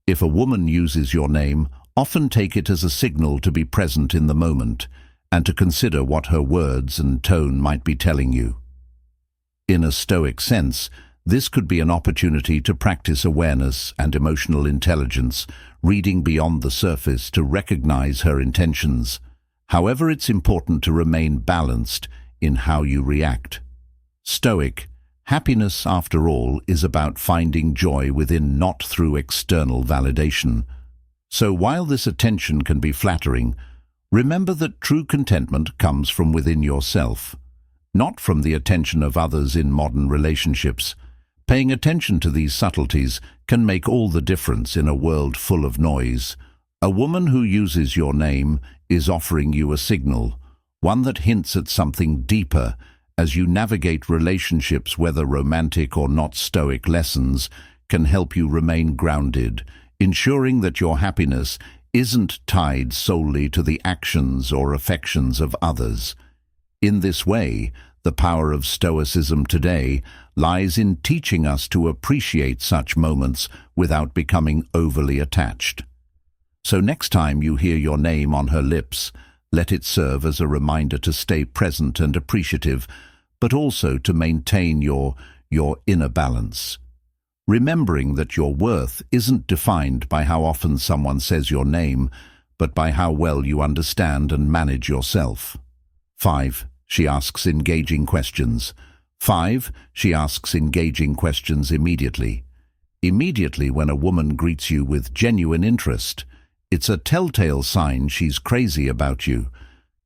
If a woman uses your name, often take it as a signal to be present in the moment and to consider what her words and tone might be telling you. In a Stoic sense, this could be an opportunity to practice awareness and emotional intelligence, reading beyond the surface to recognize her intentions. However, it's important to remain balanced in how you react. Stoic, happiness, after all, is about finding joy within, not through external validation. So while this attention can be flattering, remember that true contentment comes from within yourself, not from the attention of others. In modern relationships, paying attention to these subtleties can make all the difference in a world full of noise. A woman who uses your name is offering you a signal, one that hints at something deeper as you navigate relationships, whether romantic or not. Stoic lessons can help you remain grounded, ensuring that your happiness isn't tied solely to the actions or affections of others. In this way, the power of Stoicism today lies in teaching us to appreciate such moments without becoming overly attached. So next time you hear your name on her lips, let it serve as a reminder to stay present and appreciative, but also to maintain your inner balance. Remembering that your worth isn't defined by how often someone says your name, but by how well you understand and manage yourself. 5. She asks engaging questions. 5. She asks engaging questions immediately. Immediately when a woman greets you with genuine interest, it's a telltale sign she's crazy about you.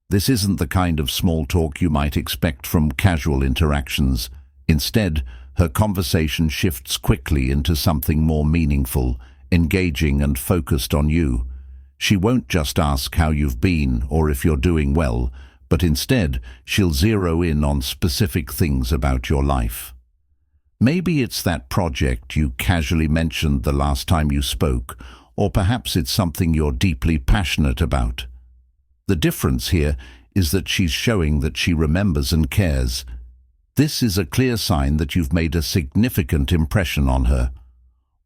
This isn't the kind of small talk you might expect from casual interactions. Instead, her conversation shifts quickly into something more meaningful, engaging and focused on you. She won't just ask how you've been or if you're doing well, but instead she'll zero in on specific things about your life. Maybe it's that project you casually mentioned the last time you spoke, or perhaps it's something you're deeply passionate about. The difference here is that she's showing that she remembers and cares. This is a clear sign that you've made a significant impression on her,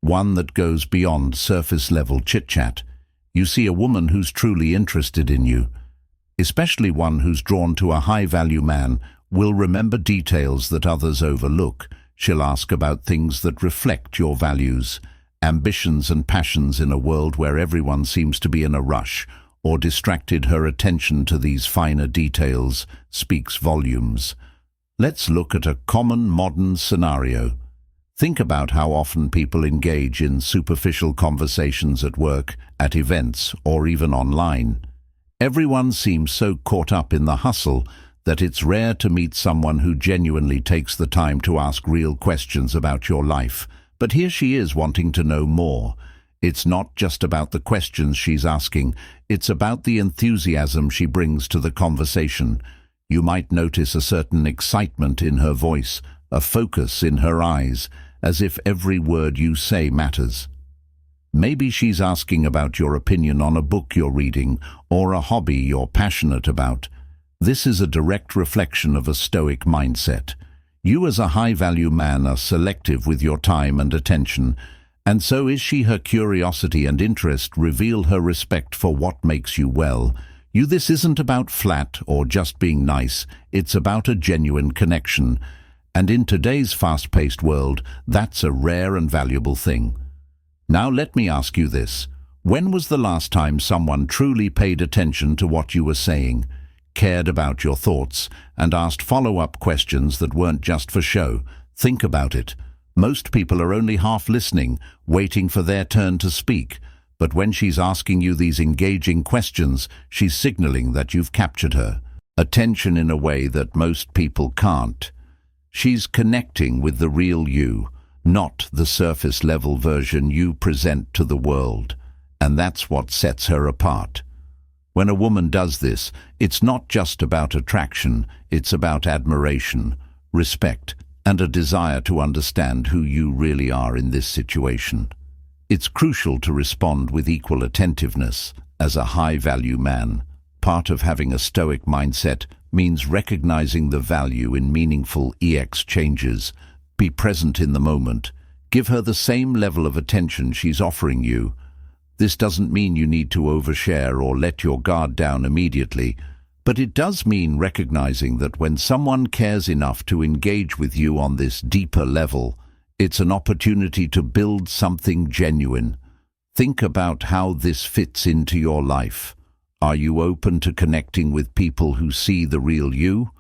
one that goes beyond surface-level chit-chat. You see a woman who's truly interested in you, especially one who's drawn to a high-value man, will remember details that others overlook. She'll ask about things that reflect your values, ambitions and passions. In a world where everyone seems to be in a rush or distracted, her attention to these finer details speaks volumes. Let's look at a common modern scenario. Think about how often people engage in superficial conversations at work, at events, or even online. Everyone seems so caught up in the hustle that it's rare to meet someone who genuinely takes the time to ask real questions about your life. But here she is wanting to know more. It's not just about the questions she's asking, it's about the enthusiasm she brings to the conversation. You might notice a certain excitement in her voice, a focus in her eyes, as if every word you say matters. Maybe she's asking about your opinion on a book you're reading or a hobby you're passionate about. This is a direct reflection of a Stoic mindset. You as a high-value man are selective with your time and attention, and so is she. Her curiosity and interest reveal her respect for what makes you well. This isn't about flat or just being nice, it's about a genuine connection. And in today's fast-paced world, that's a rare and valuable thing. Now let me ask you this. When was the last time someone truly paid attention to what you were saying, cared about your thoughts, and asked follow-up questions that weren't just for show? Think about it. Most people are only half listening, waiting for their turn to speak. But when she's asking you these engaging questions, she's signaling that you've captured her attention in a way that most people can't. She's connecting with the real you, not the surface-level version you present to the world. And that's what sets her apart. When a woman does this, it's not just about attraction, it's about admiration, respect, and a desire to understand who you really are in this situation. It's crucial to respond with equal attentiveness as a high-value man. Part of having a Stoic mindset means recognizing the value in meaningful exchanges. Be present in the moment. Give her the same level of attention she's offering you. This doesn't mean you need to overshare or let your guard down immediately, but it does mean recognizing that when someone cares enough to engage with you on this deeper level, it's an opportunity to build something genuine. Think about how this fits into your life. Are you open to connecting with people who see the real you,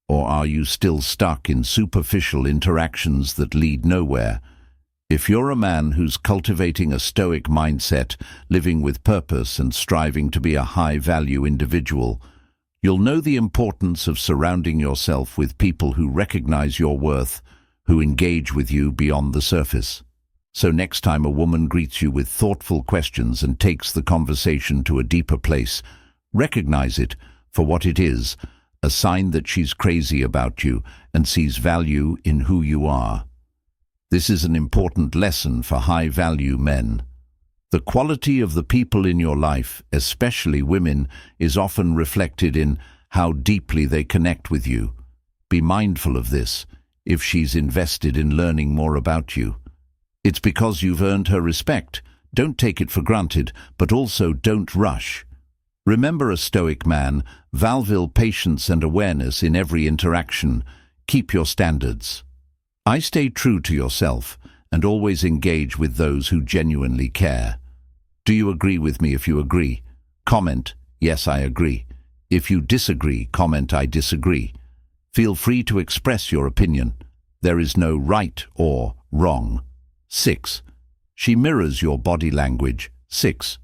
or are you still stuck in superficial interactions that lead nowhere? If you're a man who's cultivating a Stoic mindset, living with purpose and striving to be a high-value individual, you'll know the importance of surrounding yourself with people who recognize your worth, who engage with you beyond the surface. So next time a woman greets you with thoughtful questions and takes the conversation to a deeper place, recognize it for what it is, a sign that she's crazy about you and sees value in who you are. This is an important lesson for high-value men. The quality of the people in your life, especially women, is often reflected in how deeply they connect with you. Be mindful of this if she's invested in learning more about you. It's because you've earned her respect. Don't take it for granted, but also don't rush. Remember a Stoic man, value patience and awareness in every interaction. Keep your standards. Stay true to yourself and always engage with those who genuinely care. Do you agree with me? If you agree, comment, yes, I agree. If you disagree, comment, I disagree. Feel free to express your opinion. There is no right or wrong. 6. She mirrors your body language. 6.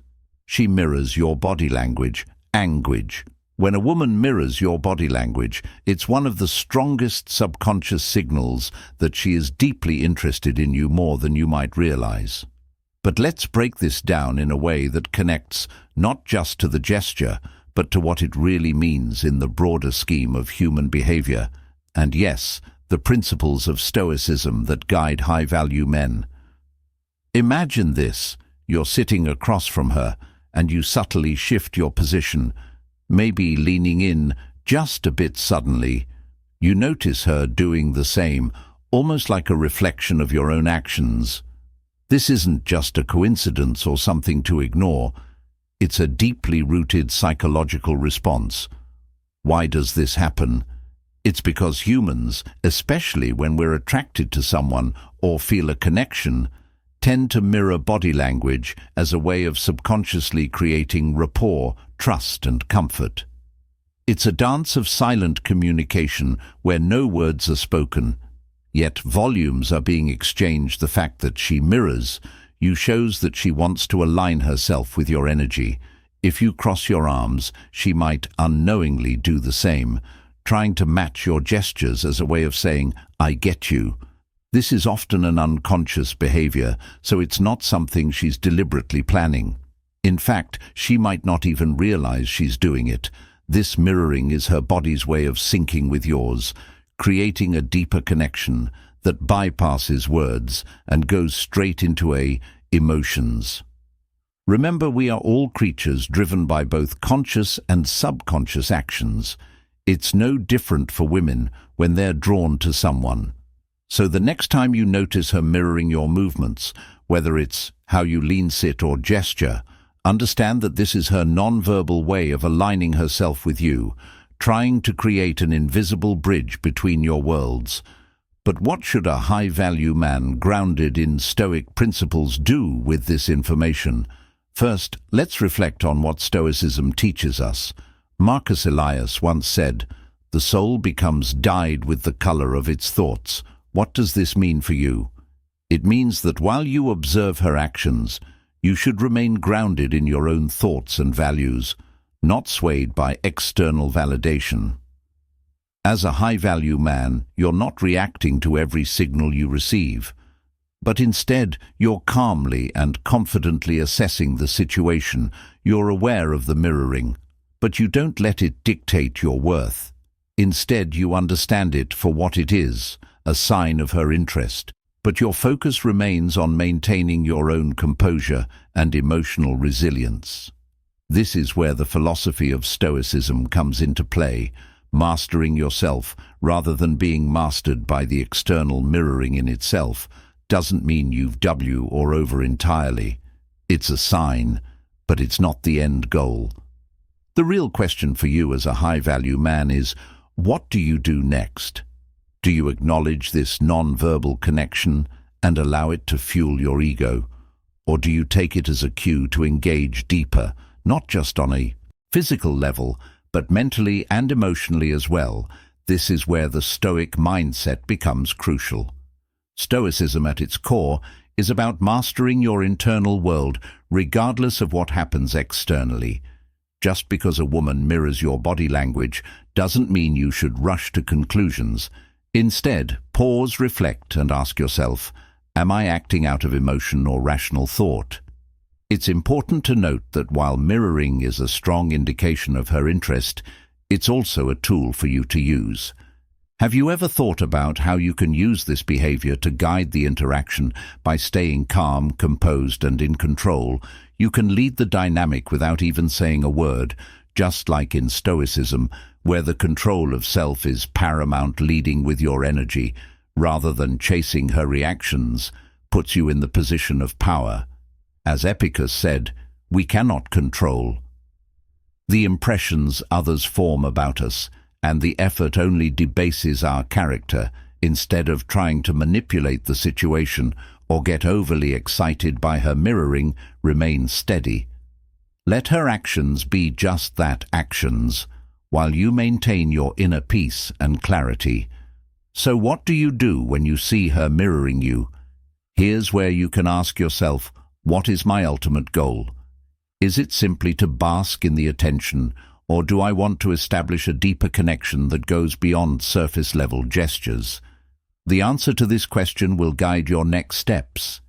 She mirrors your body language. Anguage. When a woman mirrors your body language, it's one of the strongest subconscious signals that she is deeply interested in you more than you might realize. But let's break this down in a way that connects not just to the gesture, but to what it really means in the broader scheme of human behavior, and yes, the principles of Stoicism that guide high-value men. Imagine this: you're sitting across from her, and you subtly shift your position, maybe leaning in just a bit suddenly. You notice her doing the same, almost like a reflection of your own actions. This isn't just a coincidence or something to ignore. It's a deeply rooted psychological response. Why does this happen? It's because humans, especially when we're attracted to someone or feel a connection, tend to mirror body language as a way of subconsciously creating rapport, trust, and comfort. It's a dance of silent communication where no words are spoken, yet volumes are being exchanged. The fact that she mirrors you shows that she wants to align herself with your energy. If you cross your arms, she might unknowingly do the same, trying to match your gestures as a way of saying, "I get you." This is often an unconscious behavior, so it's not something she's deliberately planning. In fact, she might not even realize she's doing it. This mirroring is her body's way of syncing with yours, creating a deeper connection that bypasses words and goes straight into emotions. Remember, we are all creatures driven by both conscious and subconscious actions. It's no different for women when they're drawn to someone. So the next time you notice her mirroring your movements, whether it's how you lean, sit, or gesture, understand that this is her non-verbal way of aligning herself with you, trying to create an invisible bridge between your worlds. But what should a high-value man grounded in Stoic principles do with this information? First, let's reflect on what Stoicism teaches us. Marcus Aurelius once said, "The soul becomes dyed with the color of its thoughts." What does this mean for you? It means that while you observe her actions, you should remain grounded in your own thoughts and values, not swayed by external validation. As a high-value man, you're not reacting to every signal you receive, but instead you're calmly and confidently assessing the situation. You're aware of the mirroring, But you don't let it dictate your worth. Instead, you understand it for what it is, a sign of her interest. But your focus remains on maintaining your own composure and emotional resilience. This is where the philosophy of Stoicism comes into play, mastering yourself rather than being mastered by the external mirroring in itself doesn't mean you've W or over entirely. It's a sign, but it's not the end goal. The real question for you as a high-value man is, what do you do next? Do you acknowledge this non-verbal connection and allow it to fuel your ego? Or do you take it as a cue to engage deeper, not just on a physical level, but mentally and emotionally as well? This is where the Stoic mindset becomes crucial. Stoicism at its core is about mastering your internal world regardless of what happens externally. Just because a woman mirrors your body language doesn't mean you should rush to conclusions. Instead, pause, reflect, and ask yourself, am I acting out of emotion or rational thought? It's important to note that while mirroring is a strong indication of her interest, it's also a tool for you to use. Have you ever thought about how you can use this behavior to guide the interaction by staying calm, composed, and in control? You can lead the dynamic without even saying a word, just like in Stoicism, where the control of self is paramount. Leading with your energy, rather than chasing her reactions, puts you in the position of power. As Epicurus said, we cannot control the impressions others form about us, and the effort only debases our character. Instead of trying to manipulate the situation or get overly excited by her mirroring, remain steady. Let her actions be just that, actions, while you maintain your inner peace and clarity. So what do you do when you see her mirroring you? Here's where you can ask yourself, what is my ultimate goal? Is it simply to bask in the attention, or do I want to establish a deeper connection that goes beyond surface-level gestures? The answer to this question will guide your next steps.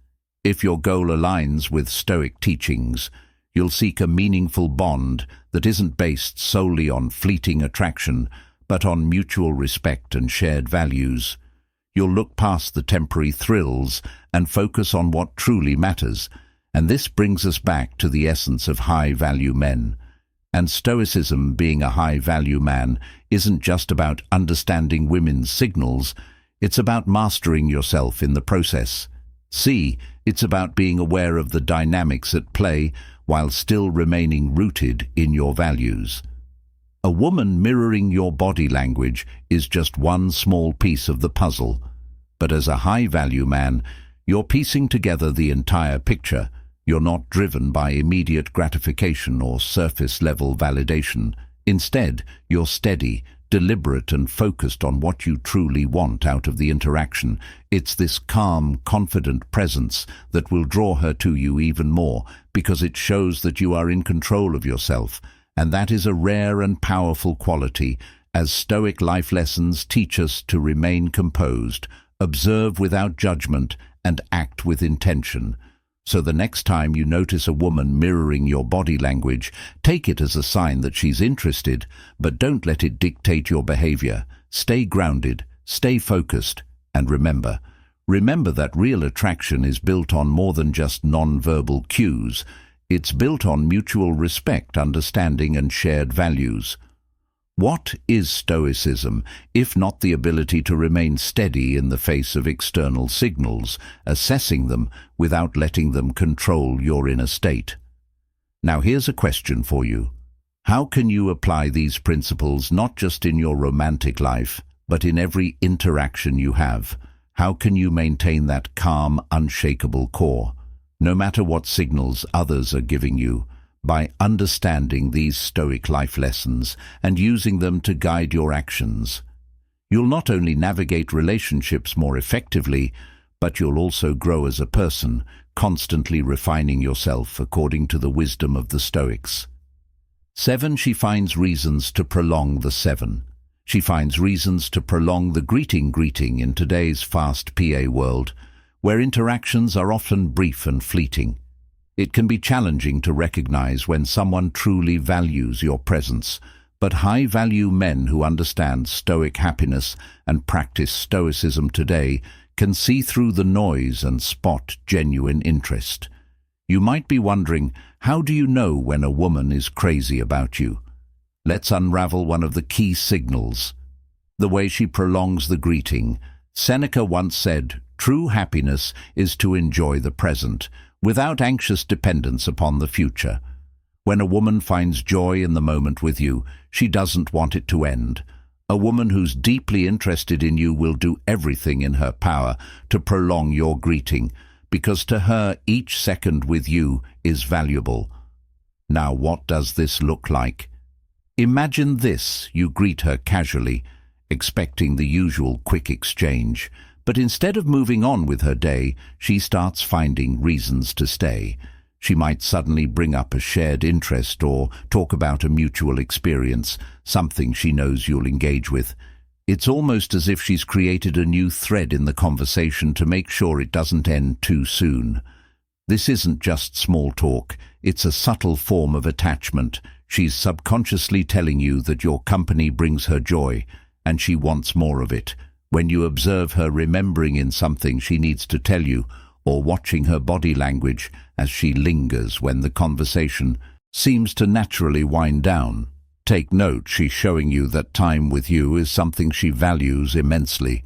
If your goal aligns with Stoic teachings, you'll seek a meaningful bond that isn't based solely on fleeting attraction, but on mutual respect and shared values. You'll look past the temporary thrills and focus on what truly matters. And this brings us back to the essence of high-value men. And Stoicism, being a high-value man, isn't just about understanding women's signals, it's about mastering yourself in the process. It's about being aware of the dynamics at play while still remaining rooted in your values. A woman mirroring your body language is just one small piece of the puzzle. But as a high-value man, you're piecing together the entire picture. You're not driven by immediate gratification or surface-level validation. Instead, you're steady, deliberate, and focused on what you truly want out of the interaction. It's this calm, confident presence that will draw her to you even more, because it shows that you are in control of yourself, and that is a rare and powerful quality, as Stoic life lessons teach us to remain composed, observe without judgment, and act with intention. So the next time you notice a woman mirroring your body language, take it as a sign that she's interested, but don't let it dictate your behavior. Stay grounded, stay focused, and remember that real attraction is built on more than just non-verbal cues. It's built on mutual respect, understanding, and shared values. What is Stoicism, if not the ability to remain steady in the face of external signals, assessing them without letting them control your inner state? Now here's a question for you. How can you apply these principles not just in your romantic life, but in every interaction you have? How can you maintain that calm, unshakable core, no matter what signals others are giving you? By understanding these Stoic life lessons and using them to guide your actions, you'll not only navigate relationships more effectively, but you'll also grow as a person, constantly refining yourself according to the wisdom of the Stoics. 7. She finds reasons to prolong the 7. She finds reasons to prolong the greeting in today's fast PA world, where interactions are often brief and fleeting. It can be challenging to recognize when someone truly values your presence, but high-value men who understand Stoic happiness and practice Stoicism today can see through the noise and spot genuine interest. You might be wondering, how do you know when a woman is crazy about you? Let's unravel one of the key signals: the way she prolongs the greeting. Seneca once said, "True happiness is to enjoy the present, without anxious dependence upon the future." When a woman finds joy in the moment with you, she doesn't want it to end. A woman who's deeply interested in you will do everything in her power to prolong your greeting, because to her each second with you is valuable. Now, what does this look like? Imagine this: you greet her casually, expecting the usual quick exchange, but instead of moving on with her day, she starts finding reasons to stay. She might suddenly bring up a shared interest or talk about a mutual experience, something she knows you'll engage with. It's almost as if she's created a new thread in the conversation to make sure it doesn't end too soon. This isn't just small talk, it's a subtle form of attachment. She's subconsciously telling you that your company brings her joy, and she wants more of it. When you observe her remembering in something she needs to tell you, or watching her body language as she lingers when the conversation seems to naturally wind down, take note, she's showing you that time with you is something she values immensely.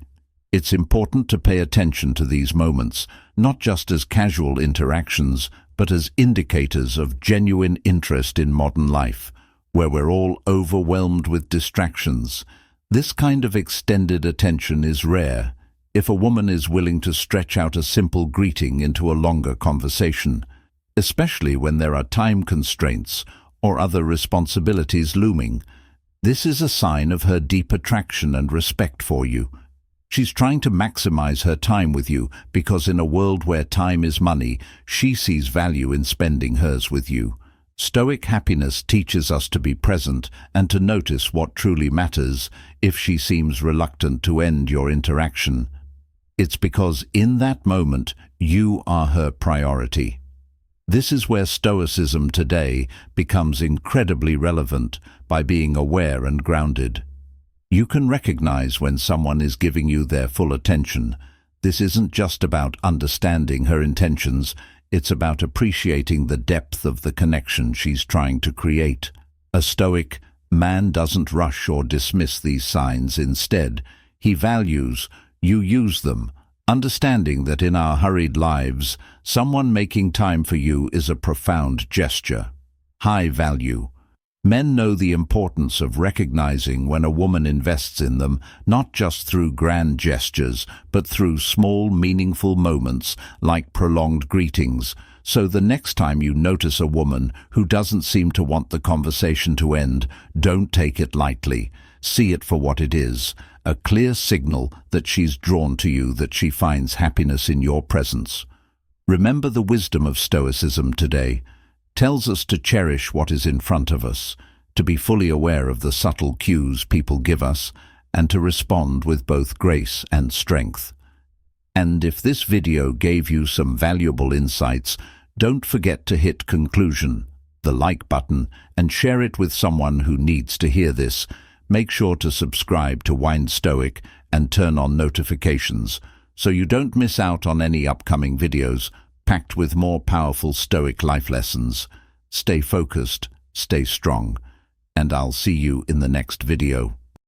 It's important to pay attention to these moments, not just as casual interactions, but as indicators of genuine interest in modern life, where we're all overwhelmed with distractions. This kind of extended attention is rare. If a woman is willing to stretch out a simple greeting into a longer conversation, especially when there are time constraints or other responsibilities looming, this is a sign of her deep attraction and respect for you. She's trying to maximize her time with you because in a world where time is money, she sees value in spending hers with you. Stoic happiness teaches us to be present and to notice what truly matters. If she seems reluctant to end your interaction, it's because in that moment you are her priority. This is where Stoicism today becomes incredibly relevant by being aware and grounded. You can recognize when someone is giving you their full attention. This isn't just about understanding her intentions, it's about appreciating the depth of the connection she's trying to create. A Stoic man doesn't rush or dismiss these signs. Instead, he values, you use them, understanding that in our hurried lives, someone making time for you is a profound gesture. High value. Men know the importance of recognizing when a woman invests in them, not just through grand gestures, but through small, meaningful moments like prolonged greetings. So the next time you notice a woman who doesn't seem to want the conversation to end, don't take it lightly. See it for what it is, a clear signal that she's drawn to you, that she finds happiness in your presence. Remember, the wisdom of Stoicism today tells us to cherish what is in front of us, to be fully aware of the subtle cues people give us, and to respond with both grace and strength. And if this video gave you some valuable insights, don't forget to hit conclusion, the like button, and share it with someone who needs to hear this. Make sure to subscribe to Wind Stoic and turn on notifications so you don't miss out on any upcoming videos packed with more powerful Stoic life lessons. Stay focused, stay strong, and I'll see you in the next video.